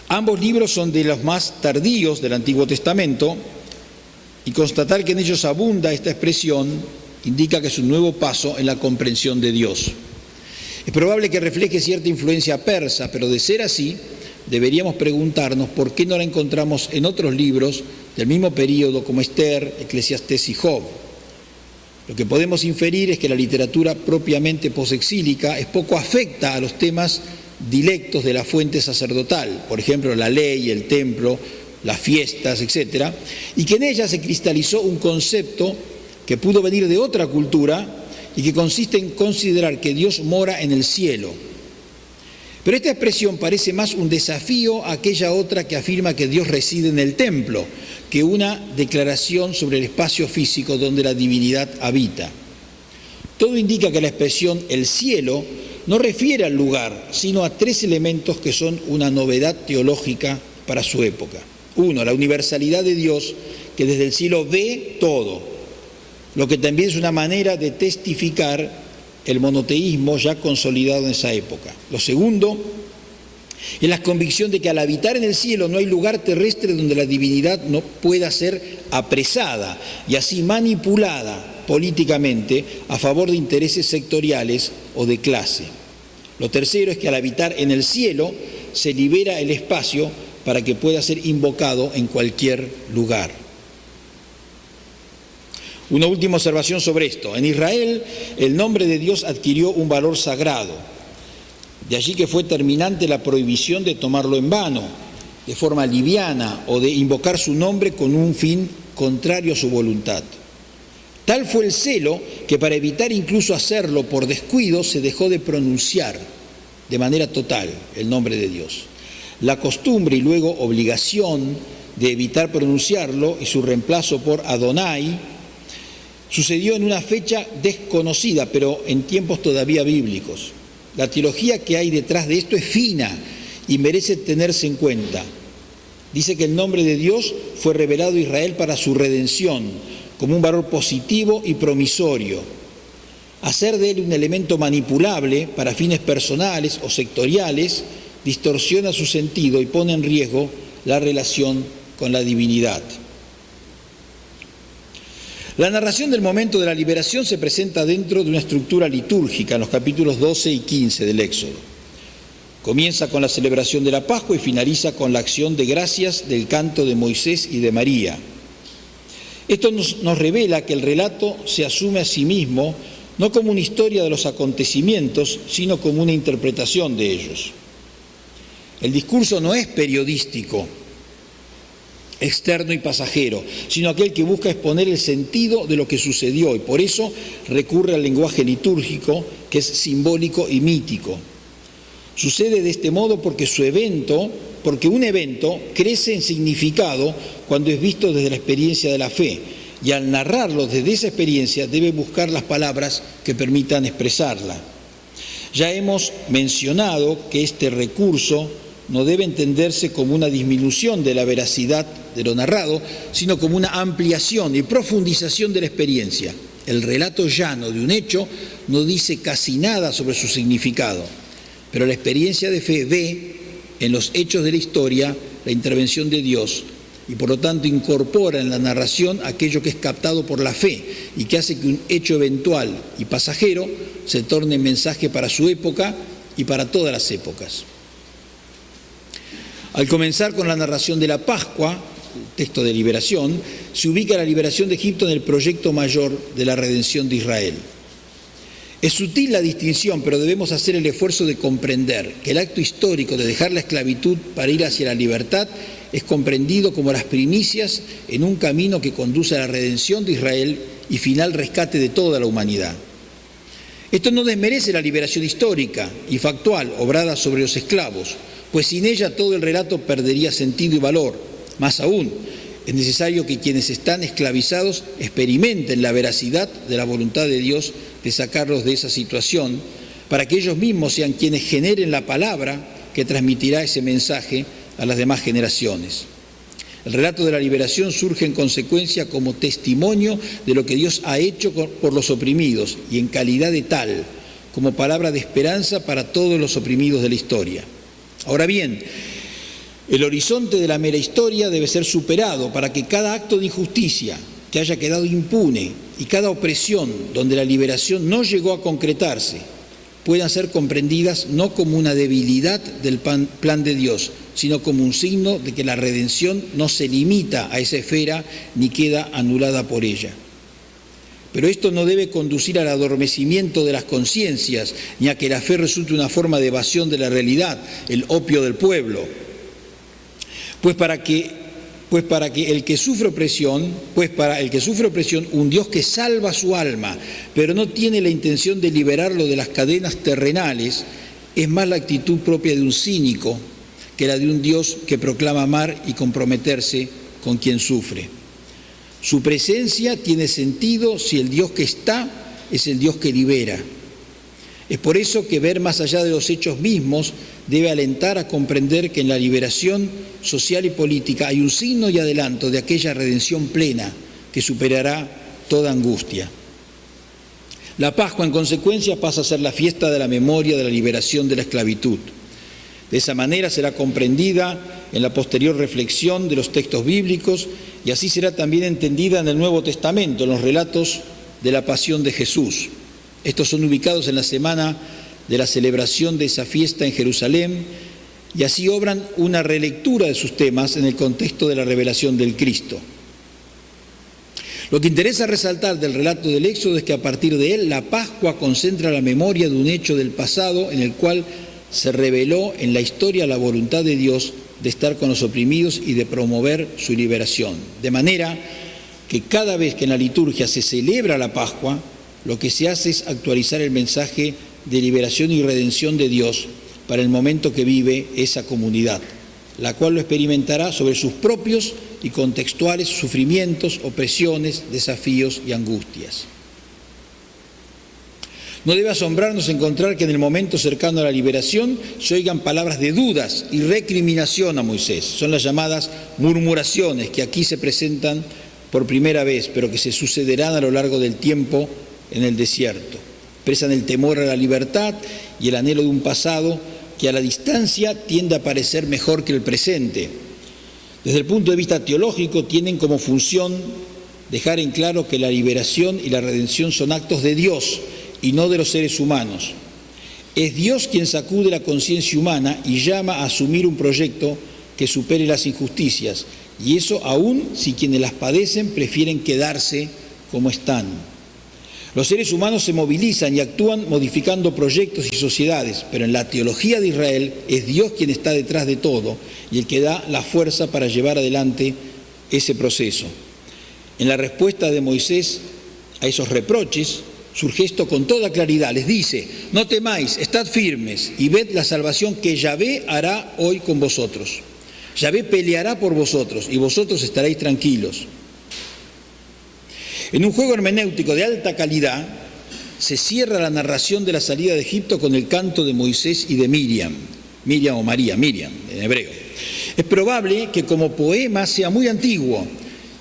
Ambos libros son de los más tardíos del Antiguo Testamento y constatar que en ellos abunda esta expresión indica que es un nuevo paso en la comprensión de Dios. Es probable que refleje cierta influencia persa, pero de ser así, deberíamos preguntarnos por qué no la encontramos en otros libros del mismo período como Esther, Eclesiastés y Job. Lo que podemos inferir es que la literatura propiamente posexílica es poco afecta a los temas dilectos de la fuente sacerdotal, por ejemplo, la ley, el templo, las fiestas, etc., y que en ella se cristalizó un concepto que pudo venir de otra cultura y que consiste en considerar que Dios mora en el cielo. Pero esta expresión parece más un desafío a aquella otra que afirma que Dios reside en el templo, que una declaración sobre el espacio físico donde la divinidad habita. Todo indica que la expresión el cielo no refiere al lugar, sino a tres elementos que son una novedad teológica para su época. Uno, la universalidad de Dios, que desde el cielo ve todo, lo que también es una manera de testificar el monoteísmo ya consolidado en esa época. Lo segundo es la convicción de que al habitar en el cielo no hay lugar terrestre donde la divinidad no pueda ser apresada y así manipulada políticamente a favor de intereses sectoriales o de clase. Lo tercero es que al habitar en el cielo se libera el espacio para que pueda ser invocado en cualquier lugar. Una última observación sobre esto. En Israel el nombre de Dios adquirió un valor sagrado. De allí que fue terminante la prohibición de tomarlo en vano, de forma liviana, o de invocar su nombre con un fin contrario a su voluntad. Tal fue el celo que para evitar incluso hacerlo por descuido se dejó de pronunciar de manera total el nombre de Dios. La costumbre y luego obligación de evitar pronunciarlo y su reemplazo por Adonai sucedió en una fecha desconocida, pero en tiempos todavía bíblicos. La teología que hay detrás de esto es fina y merece tenerse en cuenta. Dice que el nombre de Dios fue revelado a Israel para su redención, como un valor positivo y promisorio. Hacer de él un elemento manipulable para fines personales o sectoriales distorsiona su sentido y pone en riesgo la relación con la divinidad. La narración del momento de la liberación se presenta dentro de una estructura litúrgica en los capítulos 12 y 15 del Éxodo. Comienza con la celebración de la Pascua y finaliza con la acción de gracias del canto de Moisés y de María. Esto nos revela que el relato se asume a sí mismo no como una historia de los acontecimientos, sino como una interpretación de ellos. El discurso no es periodístico, externo y pasajero, sino aquel que busca exponer el sentido de lo que sucedió y por eso recurre al lenguaje litúrgico que es simbólico y mítico. Sucede de este modo porque un evento crece en significado cuando es visto desde la experiencia de la fe, y al narrarlo desde esa experiencia debe buscar las palabras que permitan expresarla. Ya hemos mencionado que este recurso no debe entenderse como una disminución de la veracidad de lo narrado, sino como una ampliación y profundización de la experiencia. El relato llano de un hecho no dice casi nada sobre su significado, pero la experiencia de fe ve en los hechos de la historia la intervención de Dios y por lo tanto incorpora en la narración aquello que es captado por la fe y que hace que un hecho eventual y pasajero se torne mensaje para su época y para todas las épocas. Al comenzar con la narración de la Pascua, texto de liberación, se ubica la liberación de Egipto en el proyecto mayor de la redención de Israel. Es sutil la distinción, pero debemos hacer el esfuerzo de comprender que el acto histórico de dejar la esclavitud para ir hacia la libertad es comprendido como las primicias en un camino que conduce a la redención de Israel y final rescate de toda la humanidad. Esto no desmerece la liberación histórica y factual obrada sobre los esclavos, pues sin ella todo el relato perdería sentido y valor. Más aún, es necesario que quienes están esclavizados experimenten la veracidad de la voluntad de Dios de sacarlos de esa situación, para que ellos mismos sean quienes generen la palabra que transmitirá ese mensaje a las demás generaciones. El relato de la liberación surge en consecuencia como testimonio de lo que Dios ha hecho por los oprimidos y en calidad de tal, como palabra de esperanza para todos los oprimidos de la historia. Ahora bien, el horizonte de la mera historia debe ser superado para que cada acto de injusticia que haya quedado impune y cada opresión donde la liberación no llegó a concretarse puedan ser comprendidas no como una debilidad del plan de Dios, sino como un signo de que la redención no se limita a esa esfera ni queda anulada por ella. Pero esto no debe conducir al adormecimiento de las conciencias, ni a que la fe resulte una forma de evasión de la realidad, el opio del pueblo. Pues para el que sufre opresión, un Dios que salva su alma, pero no tiene la intención de liberarlo de las cadenas terrenales, es más la actitud propia de un cínico que la de un Dios que proclama amar y comprometerse con quien sufre. Su presencia tiene sentido si el Dios que está es el Dios que libera. Es por eso que ver más allá de los hechos mismos debe alentar a comprender que en la liberación social y política hay un signo y adelanto de aquella redención plena que superará toda angustia. La Pascua, en consecuencia, pasa a ser la fiesta de la memoria de la liberación de la esclavitud. De esa manera será comprendida en la posterior reflexión de los textos bíblicos y así será también entendida en el Nuevo Testamento, en los relatos de la pasión de Jesús. Estos son ubicados en la semana de la celebración de esa fiesta en Jerusalén y así obran una relectura de sus temas en el contexto de la revelación del Cristo. Lo que interesa resaltar del relato del Éxodo es que a partir de él la Pascua concentra la memoria de un hecho del pasado en el cual se reveló en la historia la voluntad de Dios de estar con los oprimidos y de promover su liberación. De manera que cada vez que en la liturgia se celebra la Pascua, lo que se hace es actualizar el mensaje de liberación y redención de Dios para el momento que vive esa comunidad, la cual lo experimentará sobre sus propios y contextuales sufrimientos, opresiones, desafíos y angustias. No debe asombrarnos encontrar que en el momento cercano a la liberación se oigan palabras de dudas y recriminación a Moisés. Son las llamadas murmuraciones que aquí se presentan por primera vez, pero que se sucederán a lo largo del tiempo en el desierto. Expresan el temor a la libertad y el anhelo de un pasado que a la distancia tiende a parecer mejor que el presente. Desde el punto de vista teológico tienen como función dejar en claro que la liberación y la redención son actos de Dios y no de los seres humanos. Es Dios quien sacude la conciencia humana y llama a asumir un proyecto que supere las injusticias, y eso aún si quienes las padecen prefieren quedarse como están. Los seres humanos se movilizan y actúan modificando proyectos y sociedades, pero en la teología de Israel es Dios quien está detrás de todo y el que da la fuerza para llevar adelante ese proceso. En la respuesta de Moisés a esos reproches, surge esto con toda claridad. Les dice: no temáis, estad firmes y ved la salvación que Yahvé hará hoy con vosotros. Yahvé peleará por vosotros y vosotros estaréis tranquilos. En un juego hermenéutico de alta calidad, se cierra la narración de la salida de Egipto con el canto de Moisés y de Miriam. Miriam o María, Miriam en hebreo. Es probable que como poema sea muy antiguo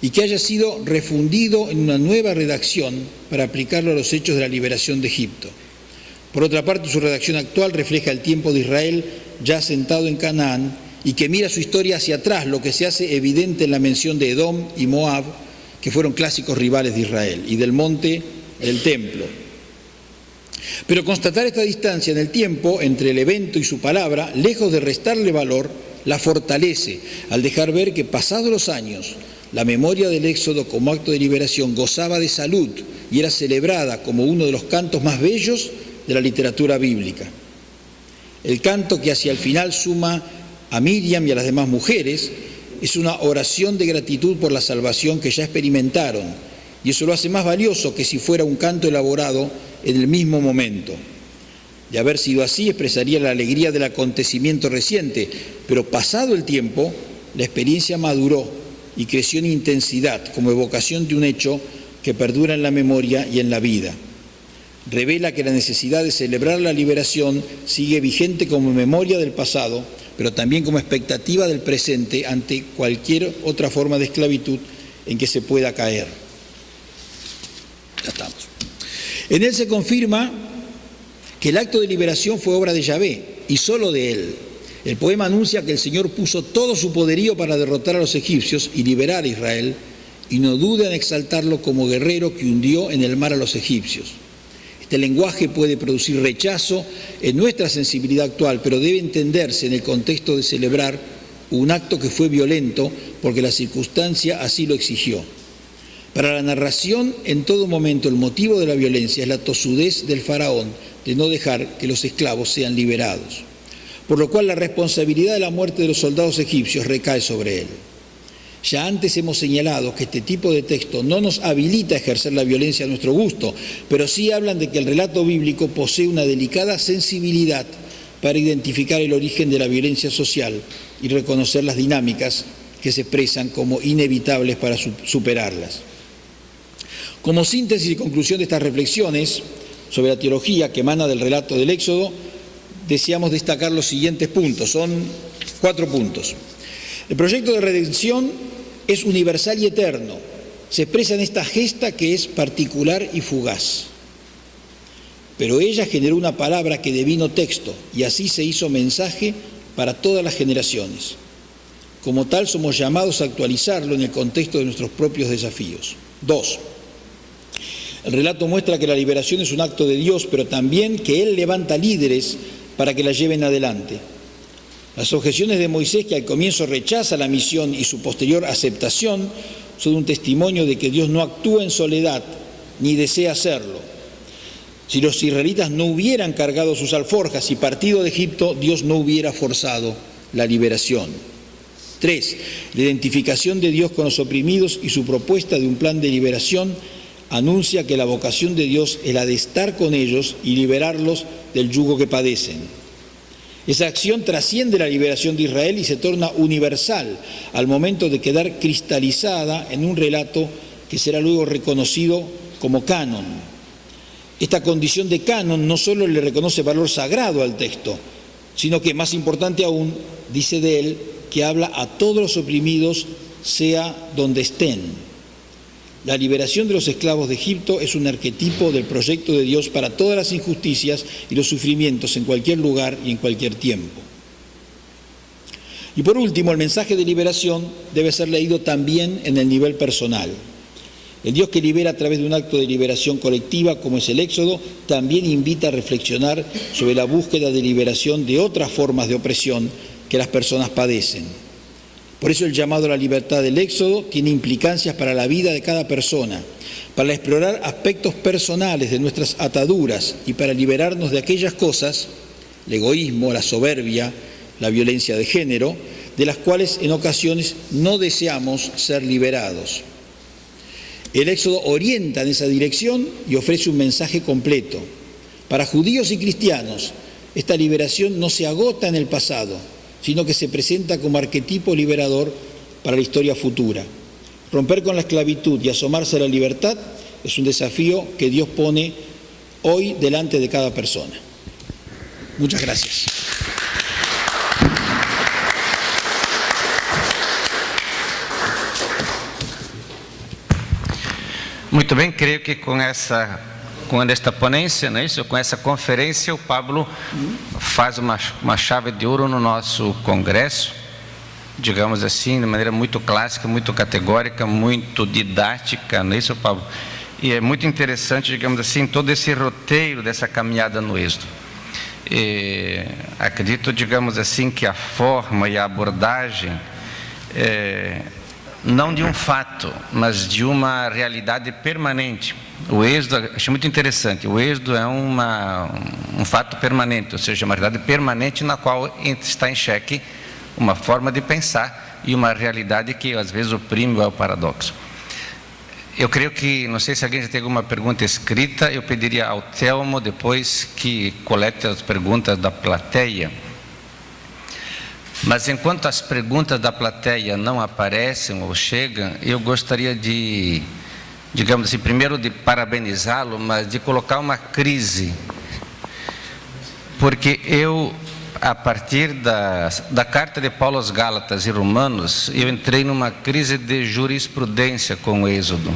y que haya sido refundido en una nueva redacción para aplicarlo a los hechos de la liberación de Egipto. Por otra parte, su redacción actual refleja el tiempo de Israel ya asentado en Canaán y que mira su historia hacia atrás, lo que se hace evidente en la mención de Edom y Moab, que fueron clásicos rivales de Israel, y del monte del templo. Pero constatar esta distancia en el tiempo entre el evento y su palabra, lejos de restarle valor, la fortalece al dejar ver que pasados los años, la memoria del Éxodo como acto de liberación gozaba de salud y era celebrada como uno de los cantos más bellos de la literatura bíblica. El canto que hacia el final suma a Miriam y a las demás mujeres es una oración de gratitud por la salvación que ya experimentaron, y eso lo hace más valioso que si fuera un canto elaborado en el mismo momento. De haber sido así, expresaría la alegría del acontecimiento reciente, pero pasado el tiempo, la experiencia maduró y creció en intensidad como evocación de un hecho que perdura en la memoria y en la vida. Revela que la necesidad de celebrar la liberación sigue vigente como memoria del pasado, pero también como expectativa del presente ante cualquier otra forma de esclavitud en que se pueda caer. Ya estamos. En él se confirma que el acto de liberación fue obra de Yahvé y solo de él. El poema anuncia que el Señor puso todo su poderío para derrotar a los egipcios y liberar a Israel, y no duda en exaltarlo como guerrero que hundió en el mar a los egipcios. Este lenguaje puede producir rechazo en nuestra sensibilidad actual, pero debe entenderse en el contexto de celebrar un acto que fue violento porque la circunstancia así lo exigió. Para la narración, en todo momento, el motivo de la violencia es la tosudez del faraón de no dejar que los esclavos sean liberados, por lo cual la responsabilidad de la muerte de los soldados egipcios recae sobre él. Ya antes hemos señalado que este tipo de texto no nos habilita a ejercer la violencia a nuestro gusto, pero sí hablan de que el relato bíblico posee una delicada sensibilidad para identificar el origen de la violencia social y reconocer las dinámicas que se expresan como inevitables para superarlas. Como síntesis y conclusión de estas reflexiones sobre la teología que emana del relato del Éxodo, deseamos destacar los siguientes puntos. Son 4 puntos. El proyecto de redención es universal y eterno. Se expresa en esta gesta que es particular y fugaz. Pero ella generó una palabra que devino texto y así se hizo mensaje para todas las generaciones. Como tal, somos llamados a actualizarlo en el contexto de nuestros propios desafíos. 2. El relato muestra que la liberación es un acto de Dios, pero también que Él levanta líderes para que la lleven adelante. Las objeciones de Moisés, que al comienzo rechaza la misión, y su posterior aceptación, son un testimonio de que Dios no actúa en soledad, ni desea hacerlo. Si los israelitas no hubieran cargado sus alforjas y partido de Egipto, Dios no hubiera forzado la liberación. 3. La identificación de Dios con los oprimidos y su propuesta de un plan de liberación anuncia que la vocación de Dios es la de estar con ellos y liberarlos del yugo que padecen. Esa acción trasciende la liberación de Israel y se torna universal al momento de quedar cristalizada en un relato que será luego reconocido como canon. Esta condición de canon no solo le reconoce valor sagrado al texto, sino que, más importante aún, dice de él que habla a todos los oprimidos, sea donde estén. La liberación de los esclavos de Egipto es un arquetipo del proyecto de Dios para todas las injusticias y los sufrimientos en cualquier lugar y en cualquier tiempo. Y por último, el mensaje de liberación debe ser leído también en el nivel personal. El Dios que libera a través de un acto de liberación colectiva, como es el Éxodo, también invita a reflexionar sobre la búsqueda de liberación de otras formas de opresión que las personas padecen. Por eso el llamado a la libertad del Éxodo tiene implicancias para la vida de cada persona, para explorar aspectos personales de nuestras ataduras y para liberarnos de aquellas cosas, el egoísmo, la soberbia, la violencia de género, de las cuales en ocasiones no deseamos ser liberados. El Éxodo orienta en esa dirección y ofrece un mensaje completo. Para judíos y cristianos, esta liberación no se agota en el pasado, sino que se presenta como arquetipo liberador para la historia futura. Romper con la esclavitud y asomarse a la libertad es un desafío que Dios pone hoy delante de cada persona. Muchas gracias. Muito bem, creio que com esta ponência, não é isso? Com essa conferência, o Pablo faz uma chave de ouro no nosso congresso, digamos assim, de maneira muito clássica, muito categórica, muito didática, não é isso, Pablo? E é muito interessante, digamos assim, todo esse roteiro dessa caminhada no Êxodo. Acredito, digamos assim, que a forma e a abordagem não de um fato, mas de uma realidade permanente. O Êxodo, acho muito interessante, o Êxodo é um fato permanente, ou seja, uma realidade permanente na qual está em xeque uma forma de pensar e uma realidade que às vezes oprime ou é o paradoxo. Eu creio que, não sei se alguém já tem alguma pergunta escrita, eu pediria ao Telmo depois que colete as perguntas da plateia. Mas enquanto as perguntas da plateia não aparecem ou chegam, eu gostaria de, digamos assim, primeiro de parabenizá-lo, mas de colocar uma crise. Porque eu, a partir da carta de Paulo aos Gálatas e Romanos, eu entrei numa crise de jurisprudência com o Êxodo.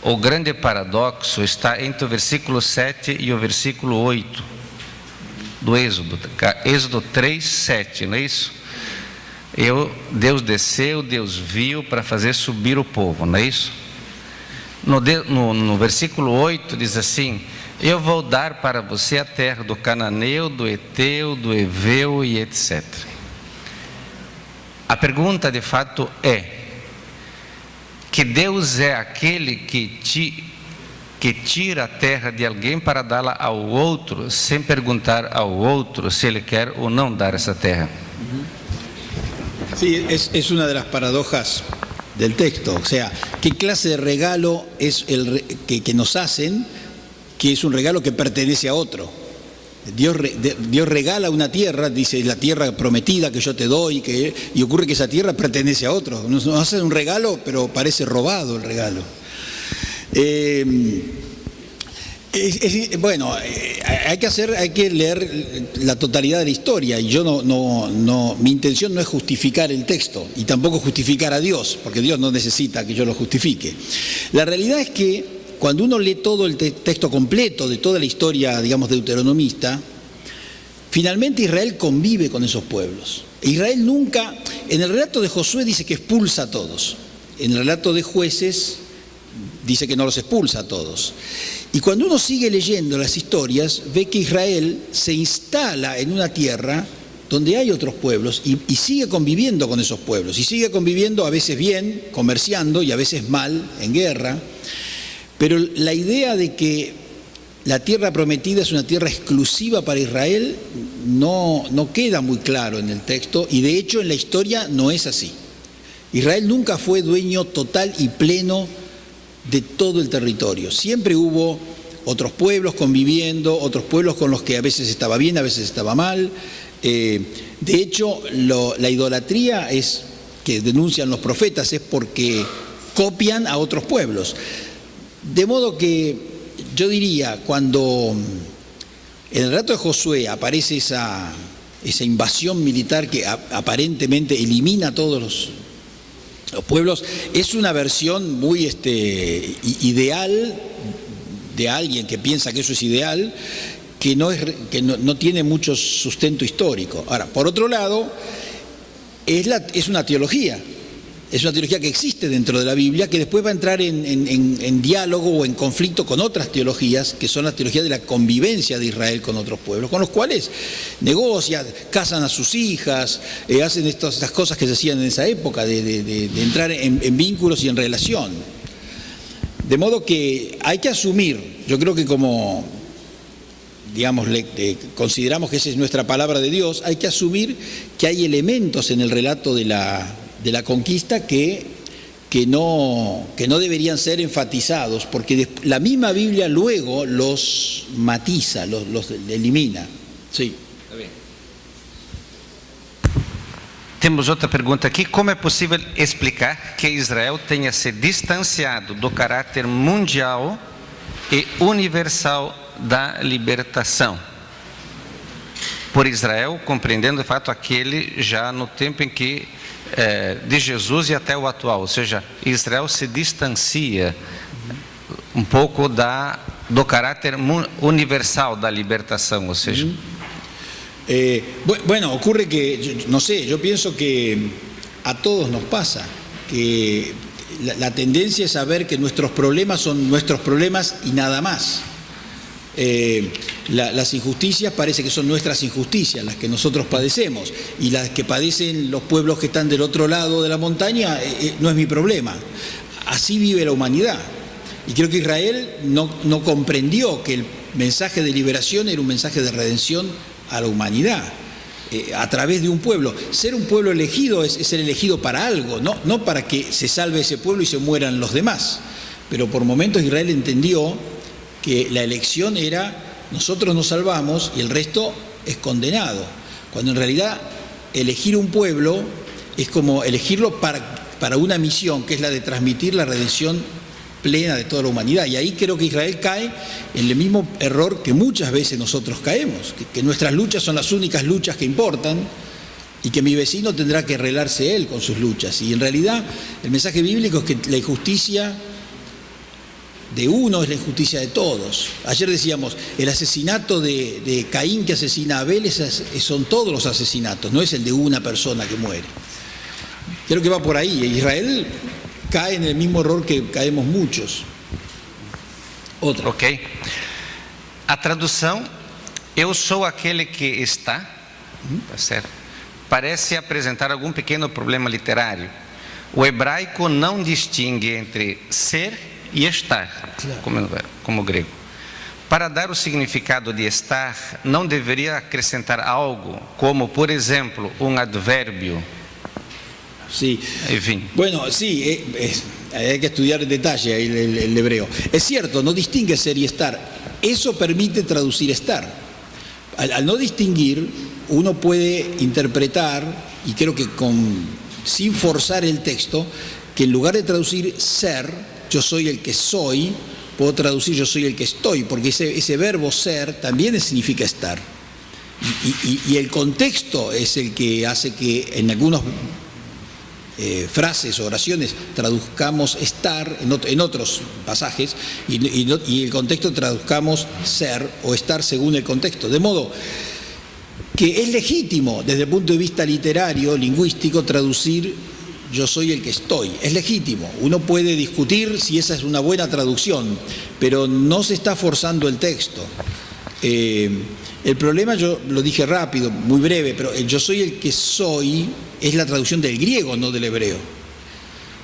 O grande paradoxo está entre o versículo 7 e o versículo 8. Do Êxodo, Êxodo 3, 7, não é isso? Deus desceu, Deus viu para fazer subir o povo, não é isso? No versículo 8 diz assim: eu vou dar para você a terra do Cananeu, do Eteu, do Eveu e etc. A pergunta de fato é: que Deus é aquele que tira a terra de alguém para dá-la ao outro, sem perguntar ao outro se ele quer ou não dar essa terra. Sí, es una de las paradojas del texto. O sea, ¿qué clase de regalo es que nos hacen, que es un regalo que pertenece a otro? Dios regala una tierra, dice la tierra prometida que yo te doy, y ocurre que esa tierra pertenece a otro. Nos hacen un regalo, pero parece robado el regalo. Bueno, hay que leer la totalidad de la historia, y yo mi intención no es justificar el texto y tampoco justificar a Dios, porque Dios no necesita que yo lo justifique. La realidad es que cuando uno lee todo el texto completo de toda la historia, digamos, deuteronomista, finalmente Israel convive con esos pueblos. Israel nunca, en el relato de Josué dice que expulsa a todos, en el relato de Jueces dice que no los expulsa a todos. Y cuando uno sigue leyendo las historias, ve que Israel se instala en una tierra donde hay otros pueblos y sigue conviviendo con esos pueblos. Y sigue conviviendo a veces bien, comerciando, y a veces mal, en guerra. Pero la idea de que la tierra prometida es una tierra exclusiva para Israel no queda muy claro en el texto, y de hecho en la historia no es así. Israel nunca fue dueño total y pleno de todo el territorio. Siempre hubo otros pueblos conviviendo, otros pueblos con los que a veces estaba bien, a veces estaba mal. De hecho, la idolatría que denuncian los profetas es porque copian a otros pueblos. De modo que yo diría, cuando en el relato de Josué aparece esa invasión militar que aparentemente elimina a todos los pueblos, es una versión muy ideal de alguien que piensa que eso es ideal, que no tiene mucho sustento histórico. Ahora, por otro lado, es una teología que existe dentro de la Biblia, que después va a entrar en diálogo o en conflicto con otras teologías, que son las teologías de la convivencia de Israel con otros pueblos, con los cuales negocian, casan a sus hijas, hacen estas cosas que se hacían en esa época, de entrar en vínculos y en relación. De modo que hay que asumir, yo creo que como, digamos, consideramos que esa es nuestra palabra de Dios, hay que asumir que hay elementos en el relato de la conquista que que no deberían ser enfatizados, porque la misma Biblia luego los matiza, los elimina. Sí. Está bien. Temos outra pergunta aqui. Como é possível explicar que Israel tenha se distanciado do caráter mundial e universal da libertação? Por Israel, compreendendo de fato aquele já no tempo em que de Jesus e até o atual, ou seja, Israel se distancia um pouco do caráter universal da libertação, ou seja... Bueno, ocurre que, no sé, yo pienso que a todos nos pasa, que la tendencia es a ver que nuestros problemas son nuestros problemas y nada más. Las injusticias parece que son nuestras injusticias, las que nosotros padecemos, y las que padecen los pueblos que están del otro lado de la montaña no es mi problema. Así vive la humanidad. Y creo que Israel no comprendió que el mensaje de liberación era un mensaje de redención a la humanidad, a través de un pueblo. Ser un pueblo elegido es ser elegido para algo, no para que se salve ese pueblo y se mueran los demás. Pero por momentos Israel entendió que la elección era: nosotros nos salvamos y el resto es condenado. Cuando en realidad elegir un pueblo es como elegirlo para una misión, que es la de transmitir la redención plena de toda la humanidad. Y ahí creo que Israel cae en el mismo error que muchas veces nosotros caemos, que nuestras luchas son las únicas luchas que importan y que mi vecino tendrá que arreglarse él con sus luchas. Y en realidad el mensaje bíblico es que la injusticia de uno es la injusticia de todos. Ayer decíamos, el asesinato de Caín que asesina a Abel son todos los asesinatos, no es el de una persona que muere. Creo que va por ahí. Israel cae en el mismo error que caemos muchos. Outra. Ok. A tradução, eu sou aquele que está, tá certo? Parece apresentar algum pequeno problema literário. O hebraico não distingue entre ser e estar, como o grego. Para dar o significado de estar, não deveria acrescentar algo, como, por exemplo, um advérbio. Sí. En fin. Bueno, sí, hay que estudiar en detalle el hebreo. Es cierto, no distingue ser y estar. Eso permite traducir estar. Al no distinguir, uno puede interpretar, y creo que sin forzar el texto, que en lugar de traducir ser, yo soy el que soy, puedo traducir yo soy el que estoy, porque ese verbo ser también significa estar. Y el contexto es el que hace que en algunos frases o oraciones traduzcamos estar, en otros pasajes, y el contexto traduzcamos ser o estar según el contexto. De modo que es legítimo desde el punto de vista literario, lingüístico, traducir yo soy el que estoy. Es legítimo. Uno puede discutir si esa es una buena traducción, pero no se está forzando el texto. El problema, yo lo dije rápido, muy breve, pero el yo soy el que soy es la traducción del griego, no del hebreo.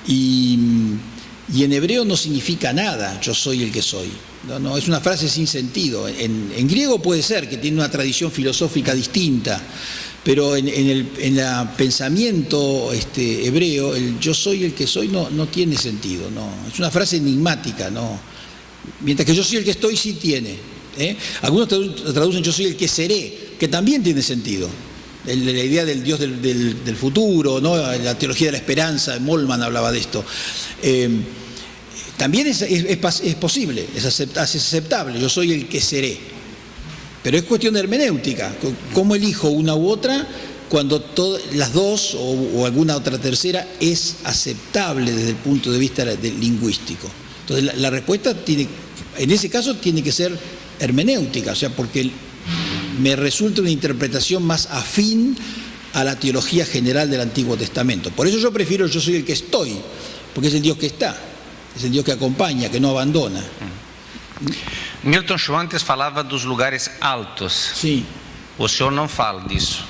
Y en hebreo no significa nada, yo soy el que soy. No, es una frase sin sentido. En griego puede ser que tiene una tradición filosófica distinta, pero en el pensamiento hebreo, el yo soy el que soy no tiene sentido. No. Es una frase enigmática. No. Mientras que yo soy el que estoy sí tiene. Algunos traducen yo soy el que seré, que también tiene sentido. La idea del Dios del futuro, ¿no? La teología de la esperanza, Molman hablaba de esto. También es posible, es aceptable, yo soy el que seré. Pero es cuestión de hermenéutica, cómo elijo una u otra cuando las dos o alguna otra tercera es aceptable desde el punto de vista lingüístico. Entonces la respuesta en ese caso tiene que ser hermenéutica, o sea, porque me resulta una interpretación más afín a la teología general del Antiguo Testamento. Por eso yo prefiero yo soy el que estoy, porque es el Dios que está, es el Dios que acompaña, que no abandona. Milton Schwantes falava dos lugares altos. Sim. O senhor não fala disso.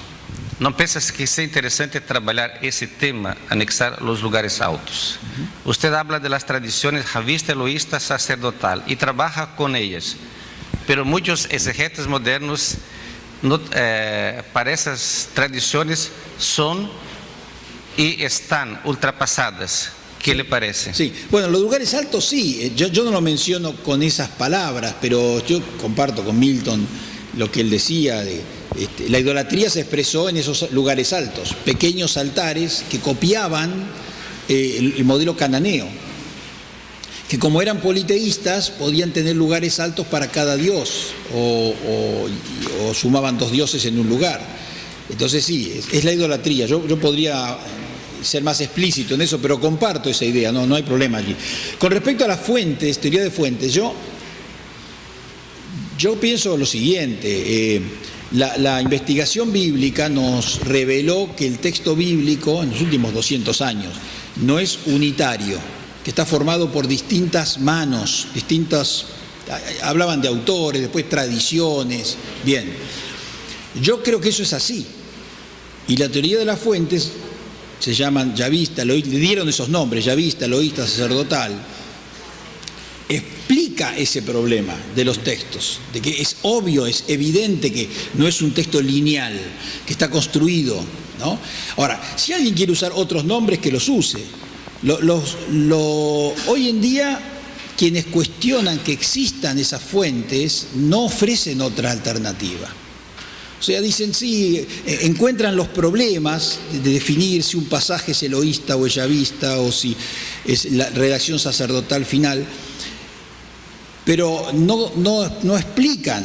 Não pensa que seria interessante trabalhar esse tema, anexar os lugares altos? Você habla de las tradiciones javista, eloísta, sacerdotal e trabalha com elas. Pero muitos exegetas modernos para essas tradições são e estão ultrapassadas. ¿Qué le parece? Sí, bueno, los lugares altos sí, yo no lo menciono con esas palabras, pero yo comparto con Milton lo que él decía, la idolatría se expresó en esos lugares altos, pequeños altares que copiaban el modelo cananeo, que como eran politeístas podían tener lugares altos para cada dios o sumaban 2 dioses en un lugar. Entonces sí, es la idolatría. Yo podría ser más explícito en eso, pero comparto esa idea, no hay problema allí. Con respecto a las fuentes, teoría de fuentes, yo pienso lo siguiente, la investigación bíblica nos reveló que el texto bíblico en los últimos 200 años no es unitario, que está formado por distintas manos, hablaban de autores, después tradiciones, bien. Yo creo que eso es así, y la teoría de las fuentes se llaman yavista, le dieron esos nombres, yavista, eloísta, sacerdotal, explica ese problema de los textos, de que es obvio, es evidente que no es un texto lineal, que está construido, ¿no? Ahora, si alguien quiere usar otros nombres, que los use. Hoy en día, quienes cuestionan que existan esas fuentes no ofrecen otra alternativa. O sea, dicen, sí, encuentran los problemas de definir si un pasaje es eloísta o es yavista o si es la redacción sacerdotal final, pero no explican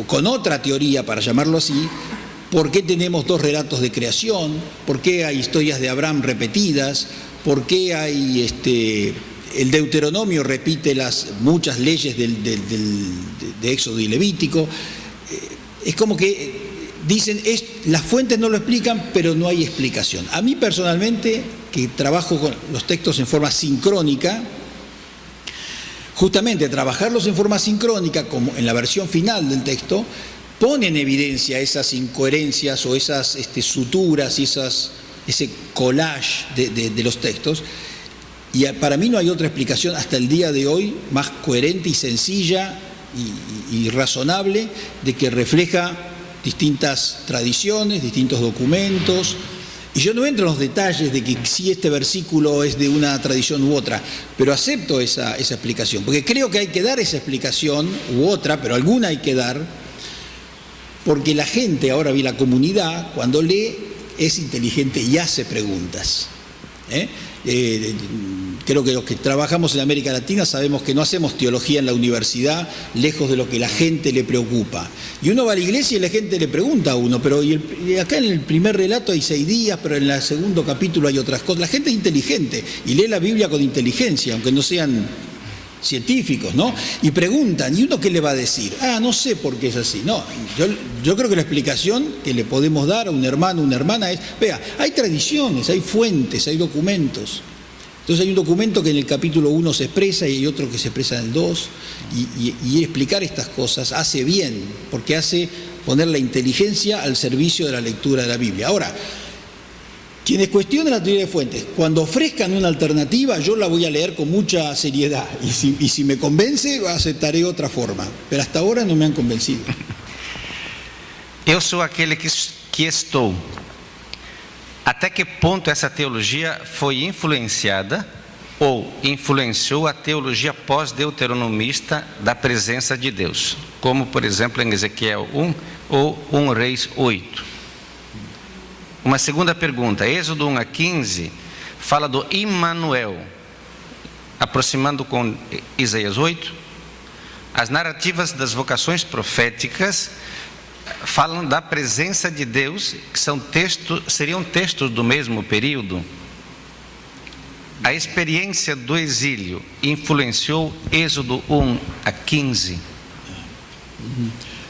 con otra teoría, para llamarlo así, por qué tenemos 2 relatos de creación, por qué hay historias de Abraham repetidas, por qué hay el Deuteronomio repite muchas leyes de Éxodo y Levítico. Es como que dicen, las fuentes no lo explican, pero no hay explicación. A mí personalmente, que trabajo con los textos en forma sincrónica, justamente trabajarlos en forma sincrónica, como en la versión final del texto, pone en evidencia esas incoherencias o esas suturas y ese collage de los textos. Y para mí no hay otra explicación hasta el día de hoy más coherente y sencilla y razonable, de que refleja distintas tradiciones, distintos documentos. Y yo no entro en los detalles de que si este versículo es de una tradición u otra, pero acepto esa explicación, porque creo que hay que dar esa explicación u otra, pero alguna hay que dar, porque la gente, ahora vi la comunidad, cuando lee, es inteligente y hace preguntas. Creo que los que trabajamos en América Latina sabemos que no hacemos teología en la universidad lejos de lo que la gente le preocupa. Y uno va a la iglesia y la gente le pregunta a uno, pero y acá en el primer relato hay 6 días, pero en el segundo capítulo hay otras cosas. La gente es inteligente y lee la Biblia con inteligencia, aunque no sean científicos, ¿no? Y preguntan, ¿y uno qué le va a decir? No sé por qué es así. No, yo creo que la explicación que le podemos dar a un hermano, una hermana es, vea, hay tradiciones, hay fuentes, hay documentos. Entonces hay un documento que en el capítulo 1 se expresa y hay otro que se expresa en el 2, y explicar estas cosas hace bien, porque hace poner la inteligencia al servicio de la lectura de la Biblia. Ahora, quienes cuestionan la teoría de fuentes, cuando ofrezcan una alternativa, yo la voy a leer con mucha seriedad, y si me convence, aceptaré otra forma, pero hasta ahora no me han convencido. Eu sou aquele que estou. Até que ponto essa teologia foi influenciada ou influenciou a teologia pós-deuteronomista da presença de Deus, como por exemplo em Ezequiel 1 ou 1 Reis 8. Uma segunda pergunta, Êxodo 1 a 15 fala do Immanuel, aproximando com Isaías 8. As narrativas das vocações proféticas falam da presença de Deus, que seriam textos do mesmo período. A experiência do exílio influenciou Êxodo 1 a 15.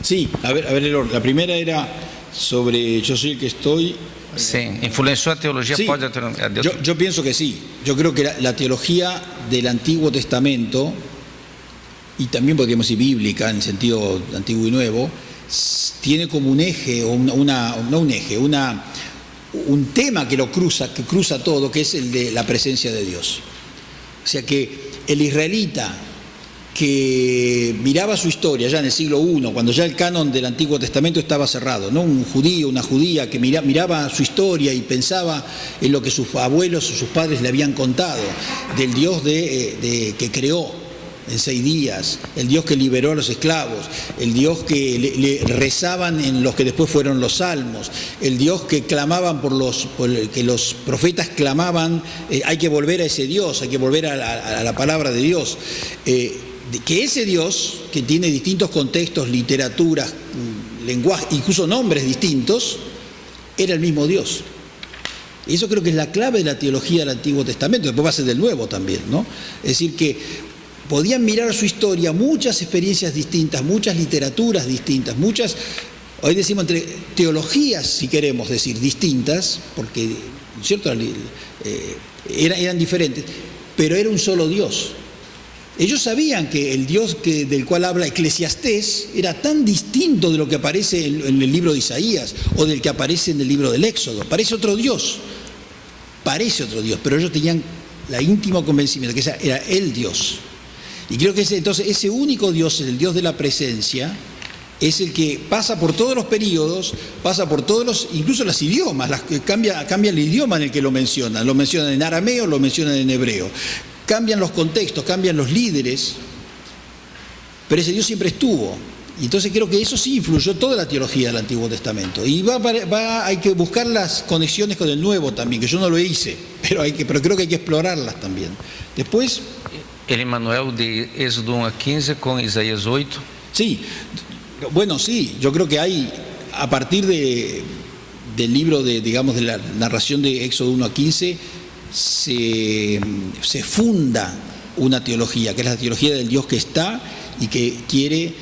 Sí, a ver, la primera era sobre yo soy el que estoy. Sim, influenciou a teologia Sí, pós-deuteronomista. yo pienso que sí. Yo creo que la teología del Antiguo Testamento, y también podríamos decir bíblica en sentido antiguo y nuevo, tiene como un eje, o un tema que cruza todo, que es el de la presencia de Dios. O sea que el israelita que miraba su historia ya en el siglo I, cuando ya el canon del Antiguo Testamento estaba cerrado, ¿no? Un judío, una judía que miraba su historia y pensaba en lo que sus abuelos o sus padres le habían contado, del Dios que creó en 6 días, el Dios que liberó a los esclavos, el Dios que le rezaban en los que después fueron los salmos, el Dios que clamaban que los profetas clamaban, hay que volver a ese Dios, hay que volver a la palabra de Dios. Que ese Dios, que tiene distintos contextos, literaturas, lenguaje, incluso nombres distintos, era el mismo Dios. Y eso creo que es la clave de la teología del Antiguo Testamento, después va a ser del Nuevo también, ¿no? Es decir, que podían mirar su historia, muchas experiencias distintas, muchas literaturas distintas, hoy decimos entre teologías, si queremos decir, distintas, porque, ¿cierto? Eran diferentes, pero era un solo Dios. Ellos sabían que el Dios del cual habla Eclesiastés era tan distinto de lo que aparece en el libro de Isaías o del que aparece en el libro del Éxodo. Parece otro Dios, pero ellos tenían la íntima convencimiento de que era el Dios. Y creo que entonces ese único Dios, el Dios de la presencia, es el que pasa por todos los periodos, pasa por incluso los idiomas, cambia el idioma en el que lo mencionan en arameo, lo mencionan en hebreo. Cambian los contextos, cambian los líderes, pero ese Dios siempre estuvo. Y entonces creo que eso sí influyó toda la teología del Antiguo Testamento. Y hay que buscar las conexiones con el Nuevo también, que yo no lo hice, pero creo que hay que explorarlas también. Después... El Emmanuel de Éxodo 1 a 15 con Isaías 8. Sí, bueno, sí, yo creo que hay, a partir del libro de la narración de Éxodo 1 a 15, se funda una teología, que es la teología del Dios que está y que quiere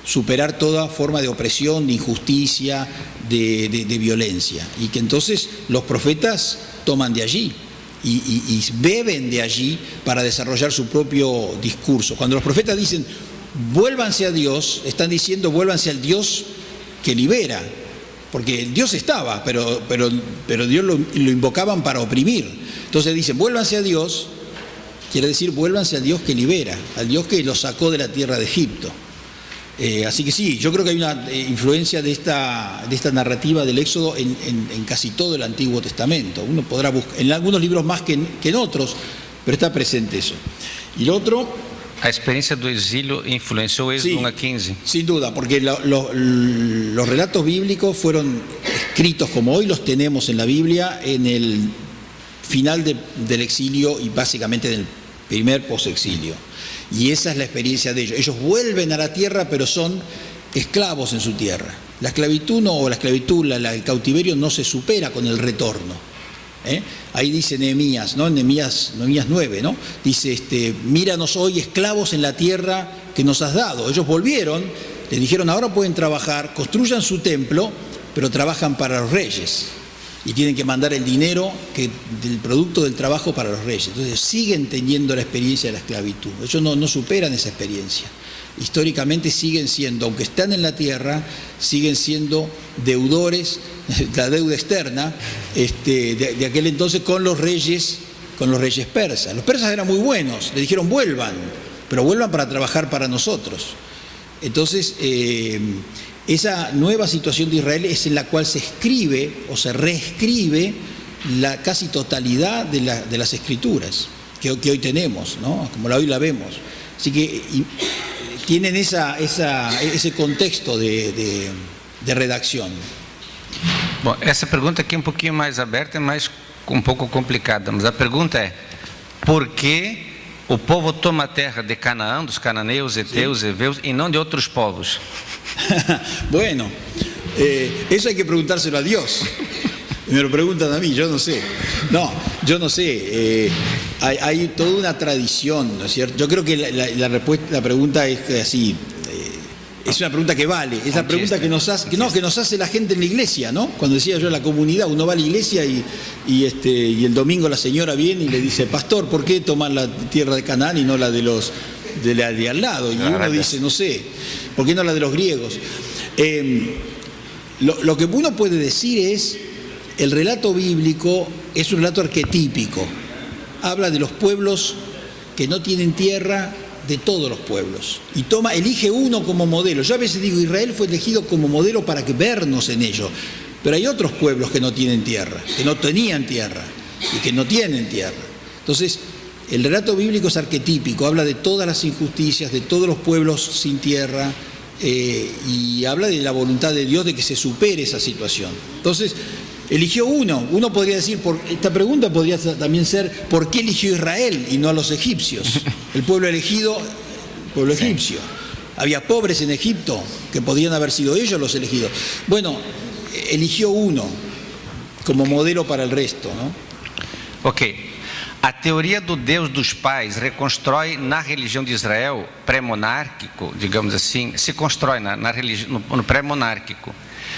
superar toda forma de opresión, de injusticia, de violencia. Y que entonces los profetas toman de allí y beben de allí para desarrollar su propio discurso. Cuando los profetas dicen, vuélvanse a Dios, están diciendo, vuélvanse al Dios que libera. Porque Dios estaba, pero Dios lo invocaban para oprimir. Entonces dicen, vuélvanse a Dios, quiere decir, vuélvanse al Dios que libera, al Dios que los sacó de la tierra de Egipto. Así que sí, yo creo que hay una influencia de esta narrativa del Éxodo en casi todo el Antiguo Testamento. Uno podrá buscar, en algunos libros más que en otros, pero está presente eso. Y lo otro... A experiencia del exilio influenció Éxodo 1 a 15. Sin duda, porque los relatos bíblicos fueron escritos como hoy los tenemos en la Biblia en el final del exilio y básicamente del primer posexilio. Y esa es la experiencia de ellos. Ellos vuelven a la tierra, pero son esclavos en su tierra. La esclavitud el cautiverio no se supera con el retorno. Ahí dice Nehemías, ¿no? Nehemías 9, ¿no? Dice, míranos hoy esclavos en la tierra que nos has dado. Ellos volvieron, les dijeron, ahora pueden trabajar, construyan su templo, pero trabajan para los reyes. Y tienen que mandar el dinero del producto del trabajo para los reyes. Entonces siguen teniendo la experiencia de la esclavitud. Ellos no superan esa experiencia. Históricamente siguen siendo, aunque están en la tierra, siguen siendo deudores, la deuda externa de aquel entonces con los reyes persas. Los persas eran muy buenos, le dijeron vuelvan, pero vuelvan para trabajar para nosotros. Entonces, esa nueva situación de Israel es en la cual se escribe o se reescribe la casi totalidad de las escrituras que hoy tenemos, ¿no? Como hoy la vemos. Así que tienen ese contexto de redacción. Bom, essa pergunta aqui é um pouquinho mais aberta, mas um pouco complicada. Mas a pergunta é: por que o povo toma a terra de Canaã, dos cananeus, heteus, heveus, e não de outros povos? Bueno, eso hay que preguntárselo a Dios. Me lo preguntan a mí, yo no sé. No, yo no sé. Hay toda una tradición, ¿no es cierto? Yo creo que la pregunta es así. Es una pregunta que vale, es la pregunta que nos hace la gente en la iglesia, ¿no? Cuando decía yo en la comunidad, uno va a la iglesia y el domingo la señora viene y le dice, pastor, ¿por qué toman la tierra de Canaán y no la de al lado? Y uno dice, no sé, ¿por qué no la de los griegos? Lo que uno puede decir es, el relato bíblico es un relato arquetípico, habla de los pueblos que no tienen tierra, de todos los pueblos y elige uno como modelo. Yo a veces digo, Israel fue elegido como modelo para que vernos en ello, pero hay otros pueblos que no tienen tierra, que no tenían tierra y que no tienen tierra. Entonces, el relato bíblico es arquetípico, habla de todas las injusticias, de todos los pueblos sin tierra, y habla de la voluntad de Dios de que se supere esa situación. Entonces, eligió uno podría decir, esta pregunta podría también ser, ¿por qué eligió Israel y no a los egipcios? El pueblo elegido, el pueblo egipcio. Había pobres en Egipto que podían haber sido ellos los elegidos. Bueno, eligió uno como modelo para el resto, ¿no? Ok. A teoria do Deus dos pais reconstrói na religião de Israel pré-monárquico, digamos assim, se constrói no pré-monárquico.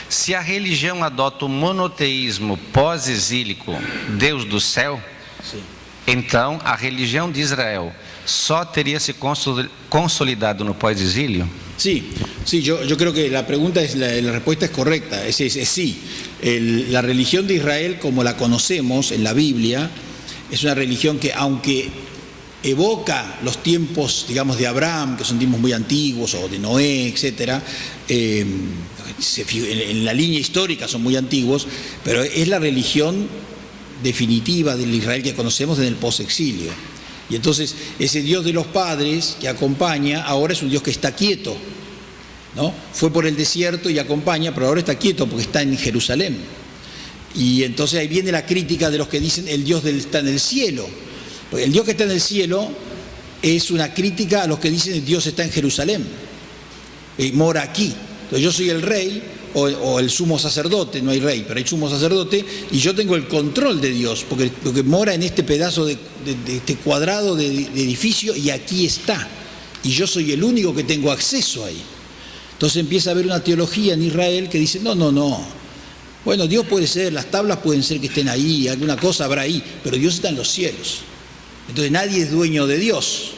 Se a religião adota o monoteísmo pós-exílico, Deus do céu, Sim. Então a religião de Israel só teria se consolidado no pós-exílio? Sí, yo creo que la pregunta la respuesta es correcta, es sí. La religión de Israel, como la conocemos en la Biblia, es una religión que, aunque evoca los tiempos, digamos, de Abraham, que son tiempos muy antiguos, o de Noé, etcétera, en la línea histórica son muy antiguos, pero es la religión definitiva del Israel que conocemos en el posexilio. Y entonces ese Dios de los padres que acompaña ahora es un Dios que está quieto, ¿no? Fue por el desierto y acompaña, pero ahora está quieto porque está en Jerusalén. Y entonces ahí viene la crítica de los que dicen el Dios está en el cielo. Porque el Dios que está en el cielo es una crítica a los que dicen el Dios está en Jerusalén, mora aquí. Entonces yo soy el rey o el sumo sacerdote, no hay rey, pero hay sumo sacerdote, y yo tengo el control de Dios, porque mora en este pedazo de este cuadrado de edificio, y aquí está. Y yo soy el único que tengo acceso ahí. Entonces empieza a haber una teología en Israel que dice, no. Bueno, Dios puede ser, las tablas pueden ser que estén ahí, alguna cosa habrá ahí, pero Dios está en los cielos. Entonces nadie es dueño de Dios,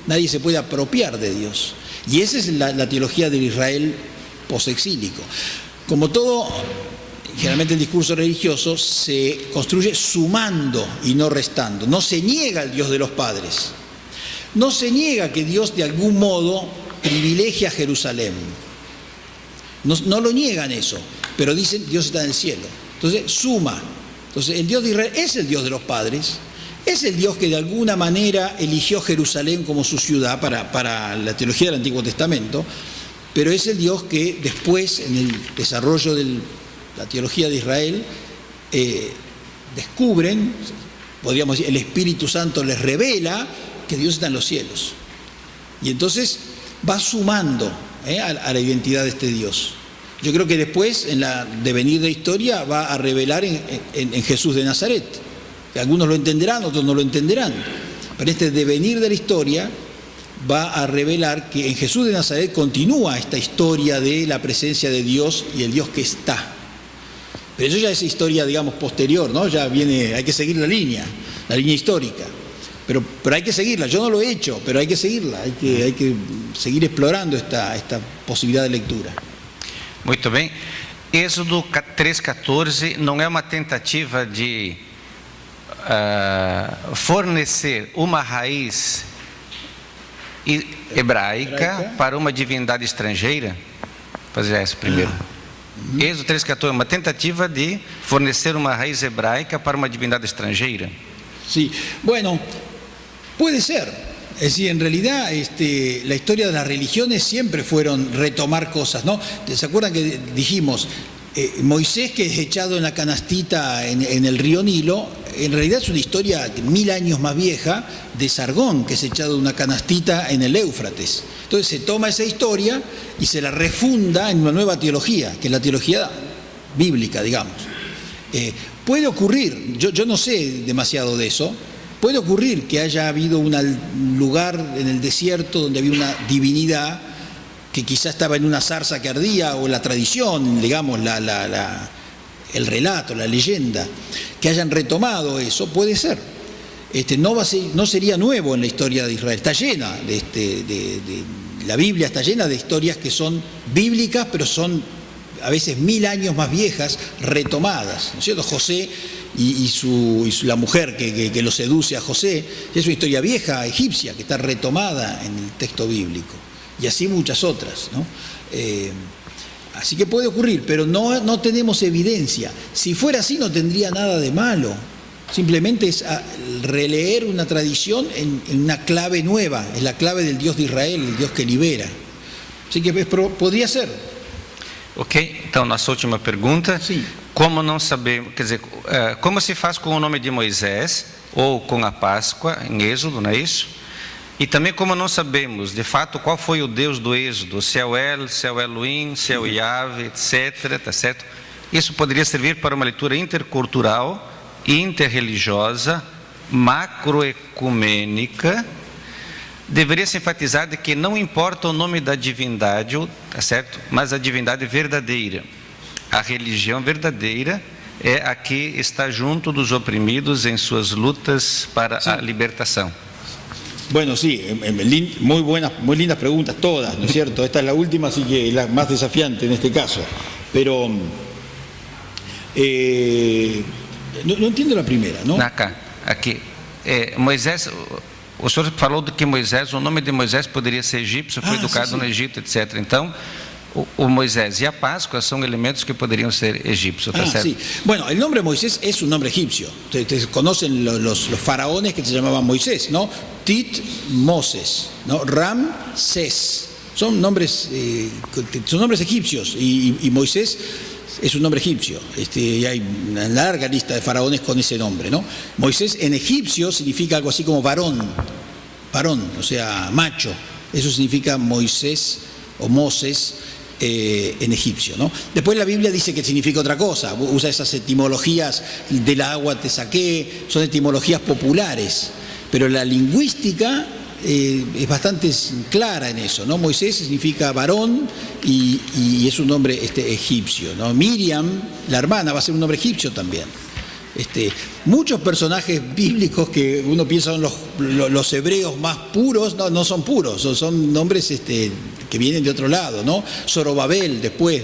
nadie se puede apropiar de Dios. Y esa es la teología del Israel posexílico. Como todo, generalmente el discurso religioso se construye sumando y no restando. No se niega al Dios de los padres, no se niega que Dios de algún modo privilegia a Jerusalén. No lo niegan eso, pero dicen Dios está en el cielo. Entonces suma. Entonces el Dios de Israel es el Dios de los padres, es el Dios que de alguna manera eligió Jerusalén como su ciudad para la teología del Antiguo Testamento, pero es el Dios que después, en el desarrollo de la teología de Israel, descubren, podríamos decir, el Espíritu Santo les revela que Dios está en los cielos. Y entonces va sumando a la identidad de este Dios. Yo creo que después, en la devenir de la historia, va a revelar en Jesús de Nazaret. Que algunos lo entenderán, otros no lo entenderán. Pero este devenir de la historia va a revelar que en Jesús de Nazaret continúa esta historia de la presencia de Dios y el Dios que está. Pero eso ya es historia, digamos, posterior, ¿no? Ya viene, hay que seguir la línea histórica. Pero hay que seguirla. Yo no lo he hecho, pero hay que seguirla. Hay que seguir explorando esta posibilidad de lectura. Muito bem. Êxodo 3,14 não é uma tentativa de fornecer uma raiz hebraica para uma divindade estrangeira? Vou fazer essa primeiro. Êxodo 3,14 é uma tentativa de fornecer uma raiz hebraica para uma divindade estrangeira? Sí, bueno, puede ser. Es decir, en realidad la historia de las religiones siempre fueron retomar cosas, ¿no? ¿Se acuerdan que dijimos, Moisés, que es echado en la canastita en el río Nilo, en realidad es una historia 1000 años más vieja de Sargón, que es echado en una canastita en el Éufrates? Entonces se toma esa historia y se la refunda en una nueva teología, que es la teología bíblica, digamos. Puede ocurrir, yo no sé demasiado de eso. Puede ocurrir que haya habido un lugar en el desierto donde había una divinidad que quizá estaba en una zarza que ardía, o la tradición, digamos, el relato, la leyenda, que hayan retomado eso. Puede ser. No sería nuevo en la historia de Israel. Está llena la Biblia está llena de historias que son bíblicas, pero son a veces 1000 años más viejas, retomadas, ¿no es cierto? José y la mujer que lo seduce a José, es una historia vieja, egipcia, que está retomada en el texto bíblico, y así muchas otras, ¿no? Así que puede ocurrir, pero no tenemos evidencia. Si fuera así no tendría nada de malo. Simplemente es releer una tradición en una clave nueva, es la clave del Dios de Israel, el Dios que libera. Así que podría ser. Ok, então nossa última pergunta. Sim. Como não sabemos, quer dizer, como se faz com o nome de Moisés ou com a Páscoa em Êxodo, não é isso? E também como não sabemos, de fato, qual foi o Deus do Êxodo, se é o El, se é o Elohim, se é o Yahvé, etc, tá certo? Isso poderia servir para uma leitura intercultural, interreligiosa, macroecumênica. Deveria se enfatizar de que não importa o nome da divindade, tá certo? Mas a divindade verdadeira. A religião verdadeira é a que está junto dos oprimidos em suas lutas para a libertação. Bueno, sí, muy buenas, muy lindas preguntas todas, ¿no es cierto? Esta es la última, así que es la más desafiante en este caso. Pero no entiendo la primera, ¿no? Acá, aqui. Moisés, o senhor falou de que Moisés, o nome de Moisés poderia ser egípcio, foi educado no Egito, etc. Então, o Moisés y a Páscoa son elementos que podrían ser egipcios. Sí. Bueno, el nombre Moisés es un nombre egipcio. Ustedes conocen los faraones que se llamaban Moisés, ¿no? Tit, Moses, ¿no? Ram, Ses. Son nombres egipcios y Moisés es un nombre egipcio. Y hay una larga lista de faraones con ese nombre, ¿no? Moisés en egipcio significa algo así como varón, o sea, macho. Eso significa Moisés o Moses en egipcio, ¿no? Después la Biblia dice que significa otra cosa, usa esas etimologías, del agua te saqué, son etimologías populares, pero la lingüística es bastante clara en eso, ¿no? Moisés significa varón y es un nombre egipcio, ¿no? Miriam, la hermana, va a ser un nombre egipcio también. Muchos personajes bíblicos que uno piensa son los hebreos más puros, no son puros, son nombres que vienen de otro lado, ¿no? Zorobabel después,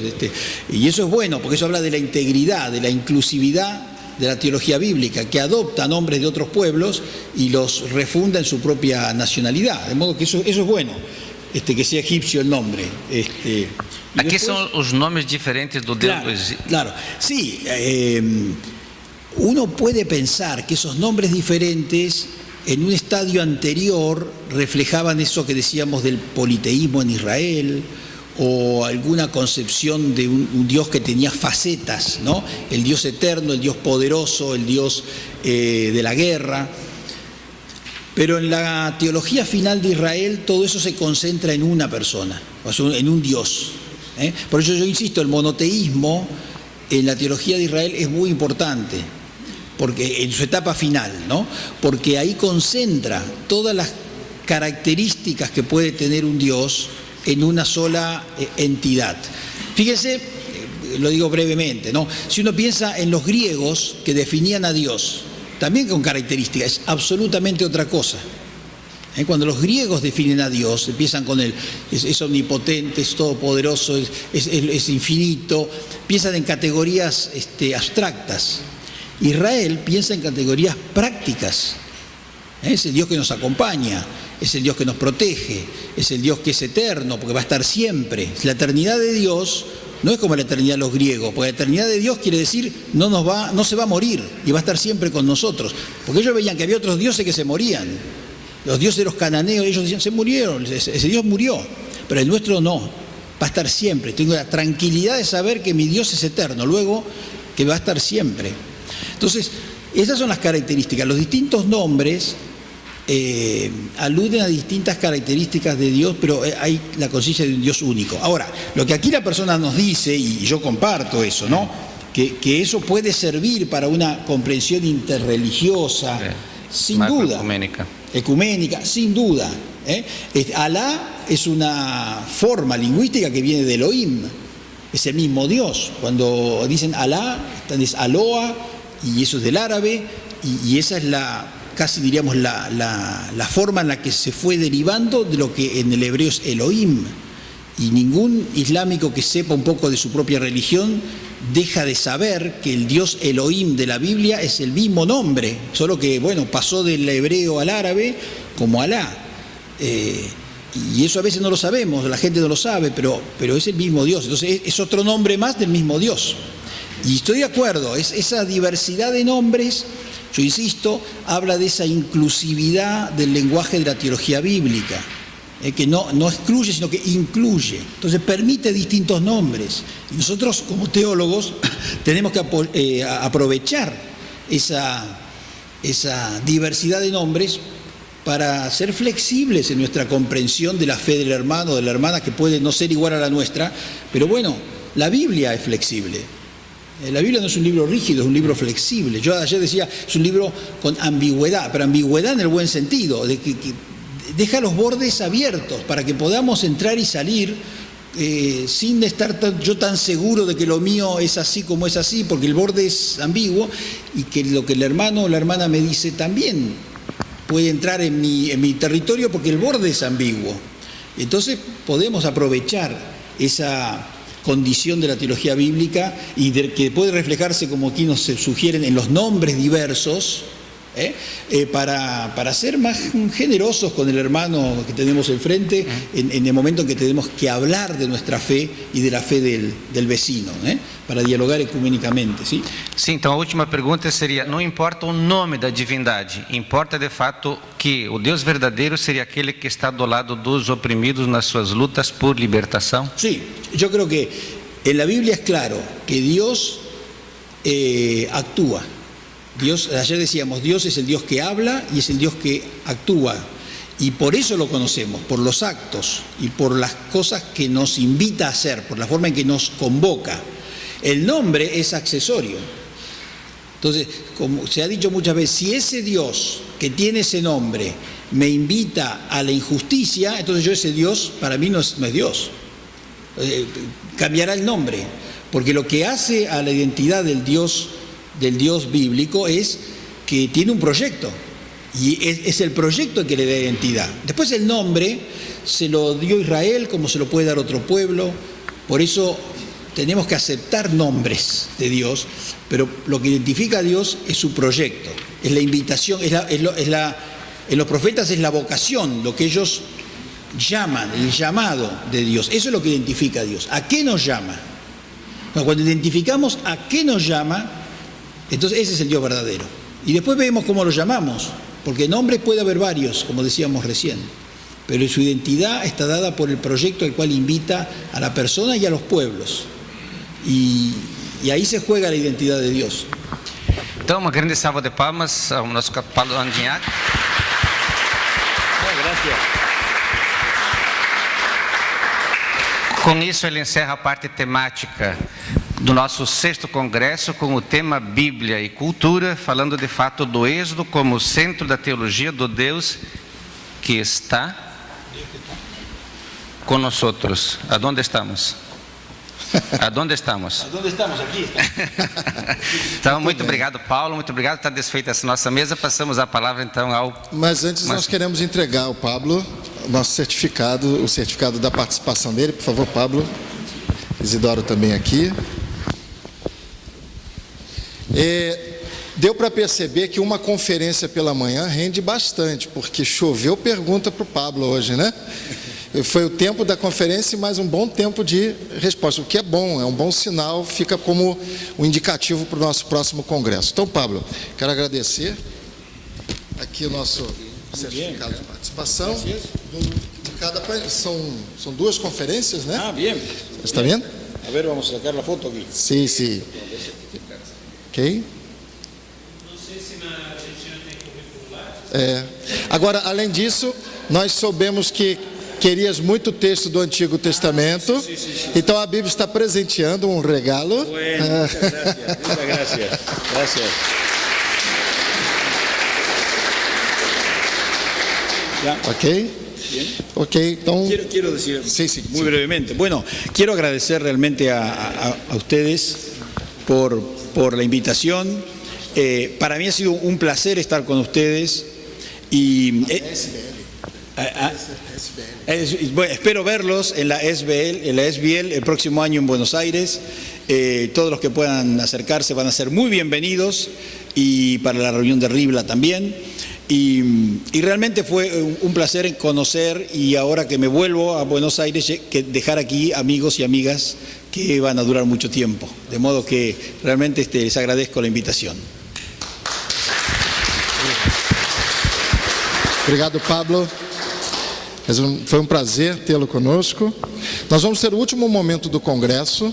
y eso es bueno porque eso habla de la integridad, de la inclusividad de la teología bíblica, que adopta nombres de otros pueblos y los refunda en su propia nacionalidad, de modo que eso es bueno, que sea egipcio el nombre. Aquí después, son los nombres diferentes do Deus. Claro, sí. Uno puede pensar que esos nombres diferentes en un estadio anterior reflejaban eso que decíamos del politeísmo en Israel o alguna concepción de un Dios que tenía facetas, ¿no? El Dios eterno, el Dios poderoso, el Dios de la guerra. Pero en la teología final de Israel todo eso se concentra en una persona, en un Dios. Por eso yo insisto, el monoteísmo en la teología de Israel es muy importante. Porque en su etapa final, ¿no? Porque ahí concentra todas las características que puede tener un Dios en una sola entidad. Fíjense, lo digo brevemente, ¿no? Si uno piensa en los griegos que definían a Dios, también con características, es absolutamente otra cosa. Cuando los griegos definen a Dios, empiezan con es omnipotente, es todopoderoso, es infinito, piensan en categorías abstractas. Israel piensa en categorías prácticas. Es el Dios que nos acompaña, es el Dios que nos protege, es el Dios que es eterno, porque va a estar siempre. La eternidad de Dios no es como la eternidad de los griegos, porque la eternidad de Dios quiere decir no se va a morir y va a estar siempre con nosotros. Porque ellos veían que había otros dioses que se morían. Los dioses de los cananeos, ellos decían, se murieron, ese Dios murió, pero el nuestro no, va a estar siempre. Tengo la tranquilidad de saber que mi Dios es eterno, luego que va a estar siempre. Entonces, esas son las características. Los distintos nombres aluden a distintas características de Dios, pero hay la conciencia de un Dios único. Ahora, lo que aquí la persona nos dice, y yo comparto eso, ¿no? Que eso puede servir para una comprensión interreligiosa, sin duda. Ecuménica, sin duda. Alá es una forma lingüística que viene de Elohim, es el mismo Dios. Cuando dicen Alá, es Aloa, y eso es del árabe, y esa es casi diríamos la forma en la que se fue derivando de lo que en el hebreo es Elohim. Y ningún islámico que sepa un poco de su propia religión deja de saber que el Dios Elohim de la Biblia es el mismo nombre, solo que, bueno, pasó del hebreo al árabe como Alá. Y eso a veces no lo sabemos, la gente no lo sabe, pero es el mismo Dios. Entonces es otro nombre más del mismo Dios. Y estoy de acuerdo, esa diversidad de nombres, yo insisto, habla de esa inclusividad del lenguaje de la teología bíblica. Que no excluye, sino que incluye. Entonces permite distintos nombres. Y nosotros, como teólogos, tenemos que aprovechar esa diversidad de nombres para ser flexibles en nuestra comprensión de la fe del hermano o de la hermana, que puede no ser igual a la nuestra, pero bueno, la Biblia es flexible. La Biblia no es un libro rígido, es un libro flexible. Yo ayer decía, es un libro con ambigüedad, pero ambigüedad en el buen sentido, de que deja los bordes abiertos para que podamos entrar y salir sin estar yo tan seguro de que lo mío es así como es así, porque el borde es ambiguo, y que lo que el hermano o la hermana me dice también puede entrar en mi territorio porque el borde es ambiguo. Entonces podemos aprovechar esa condición de la teología bíblica y que puede reflejarse, como aquí nos sugieren, en los nombres diversos, para ser más generosos con el hermano que tenemos enfrente en el momento en que tenemos que hablar de nuestra fe y de la fe del vecino, para dialogar ecumenicamente. ¿Sí? Sim, então a última pergunta seria: não importa o nome da divindade, importa de fato que o Deus verdadeiro seria aquele que está do lado dos oprimidos nas suas lutas por libertação? Sí, yo creo que en la Biblia es claro que Dios actúa. Dios, ayer decíamos, Dios es el Dios que habla y es el Dios que actúa, y por eso lo conocemos, por los actos y por las cosas que nos invita a hacer, por la forma en que nos convoca. El nombre es accesorio. Entonces, como se ha dicho muchas veces, si ese Dios que tiene ese nombre me invita a la injusticia, entonces ese Dios para mí no es Dios. Cambiará el nombre, porque lo que hace a la identidad del Dios bíblico es que tiene un proyecto, y es el proyecto el que le da identidad. Después el nombre se lo dio Israel como se lo puede dar otro pueblo, por eso tenemos que aceptar nombres de Dios, pero lo que identifica a Dios es su proyecto, es la invitación, en los profetas es la vocación, lo que ellos llaman, el llamado de Dios. Eso es lo que identifica a Dios. ¿A qué nos llama? Cuando identificamos a qué nos llama, entonces ese es el Dios verdadero. Y después vemos cómo lo llamamos, porque nombres puede haber varios, como decíamos recién, pero su identidad está dada por el proyecto al cual invita a la persona y a los pueblos. Y ahí se juega la identidad de Dios. Então, uma grande salva de palmas ao nosso Paulo Andignac. Gracias. Com isso, ele encerra a parte temática do nosso 6º congresso com o tema Bíblia e Cultura, falando de fato do Êxodo como centro da teologia do Deus que está com nós. Aonde estamos? Aonde estamos? ¿Dónde estamos? Aquí estamos. Então, muito obrigado, Paulo, muito obrigado. Está desfeita essa nossa mesa. Passamos a palavra então ao... Mas antes nós queremos entregar ao Pablo o nosso certificado, o certificado da participação dele. Por favor, Pablo. Isidoro também aqui. Deu para perceber que uma conferência pela manhã rende bastante, porque choveu pergunta para o Pablo hoje, né? Foi o tempo da conferência e mais um bom tempo de resposta, o que é bom, é um bom sinal, fica como um indicativo para o nosso próximo congresso. Então, Pablo, quero agradecer aqui o nosso certificado de participação. De cada país. São duas conferências, né? Ah, bien. Está vendo? A ver, vamos a sacar a foto aqui. Sim, sim. Ok? Não sei se na Argentina tem curricular. Agora, além disso, nós soubemos que querias muito texto do Antigo Testamento, então a Bíblia está presenteando um regalo. Bueno, muchas gracias. Gracias. ¿Ya? Ok? Bien. Ok, então... Quiero decir Sí, muy brevemente. Bueno, quiero agradecer realmente a ustedes por la invitación. Para mí ha sido un placer estar con ustedes. Y Bueno, espero verlos en la SBL el próximo año en Buenos Aires. Todos los que puedan acercarse van a ser muy bienvenidos, y para la reunión de Ribla también. Y realmente fue un placer conocer, y ahora que me vuelvo a Buenos Aires, dejar aquí amigos y amigas que van a durar mucho tiempo. De modo que realmente les agradezco la invitación. Obrigado, Pablo. Foi um prazer tê-lo conosco. Nós vamos ter o último momento do congresso.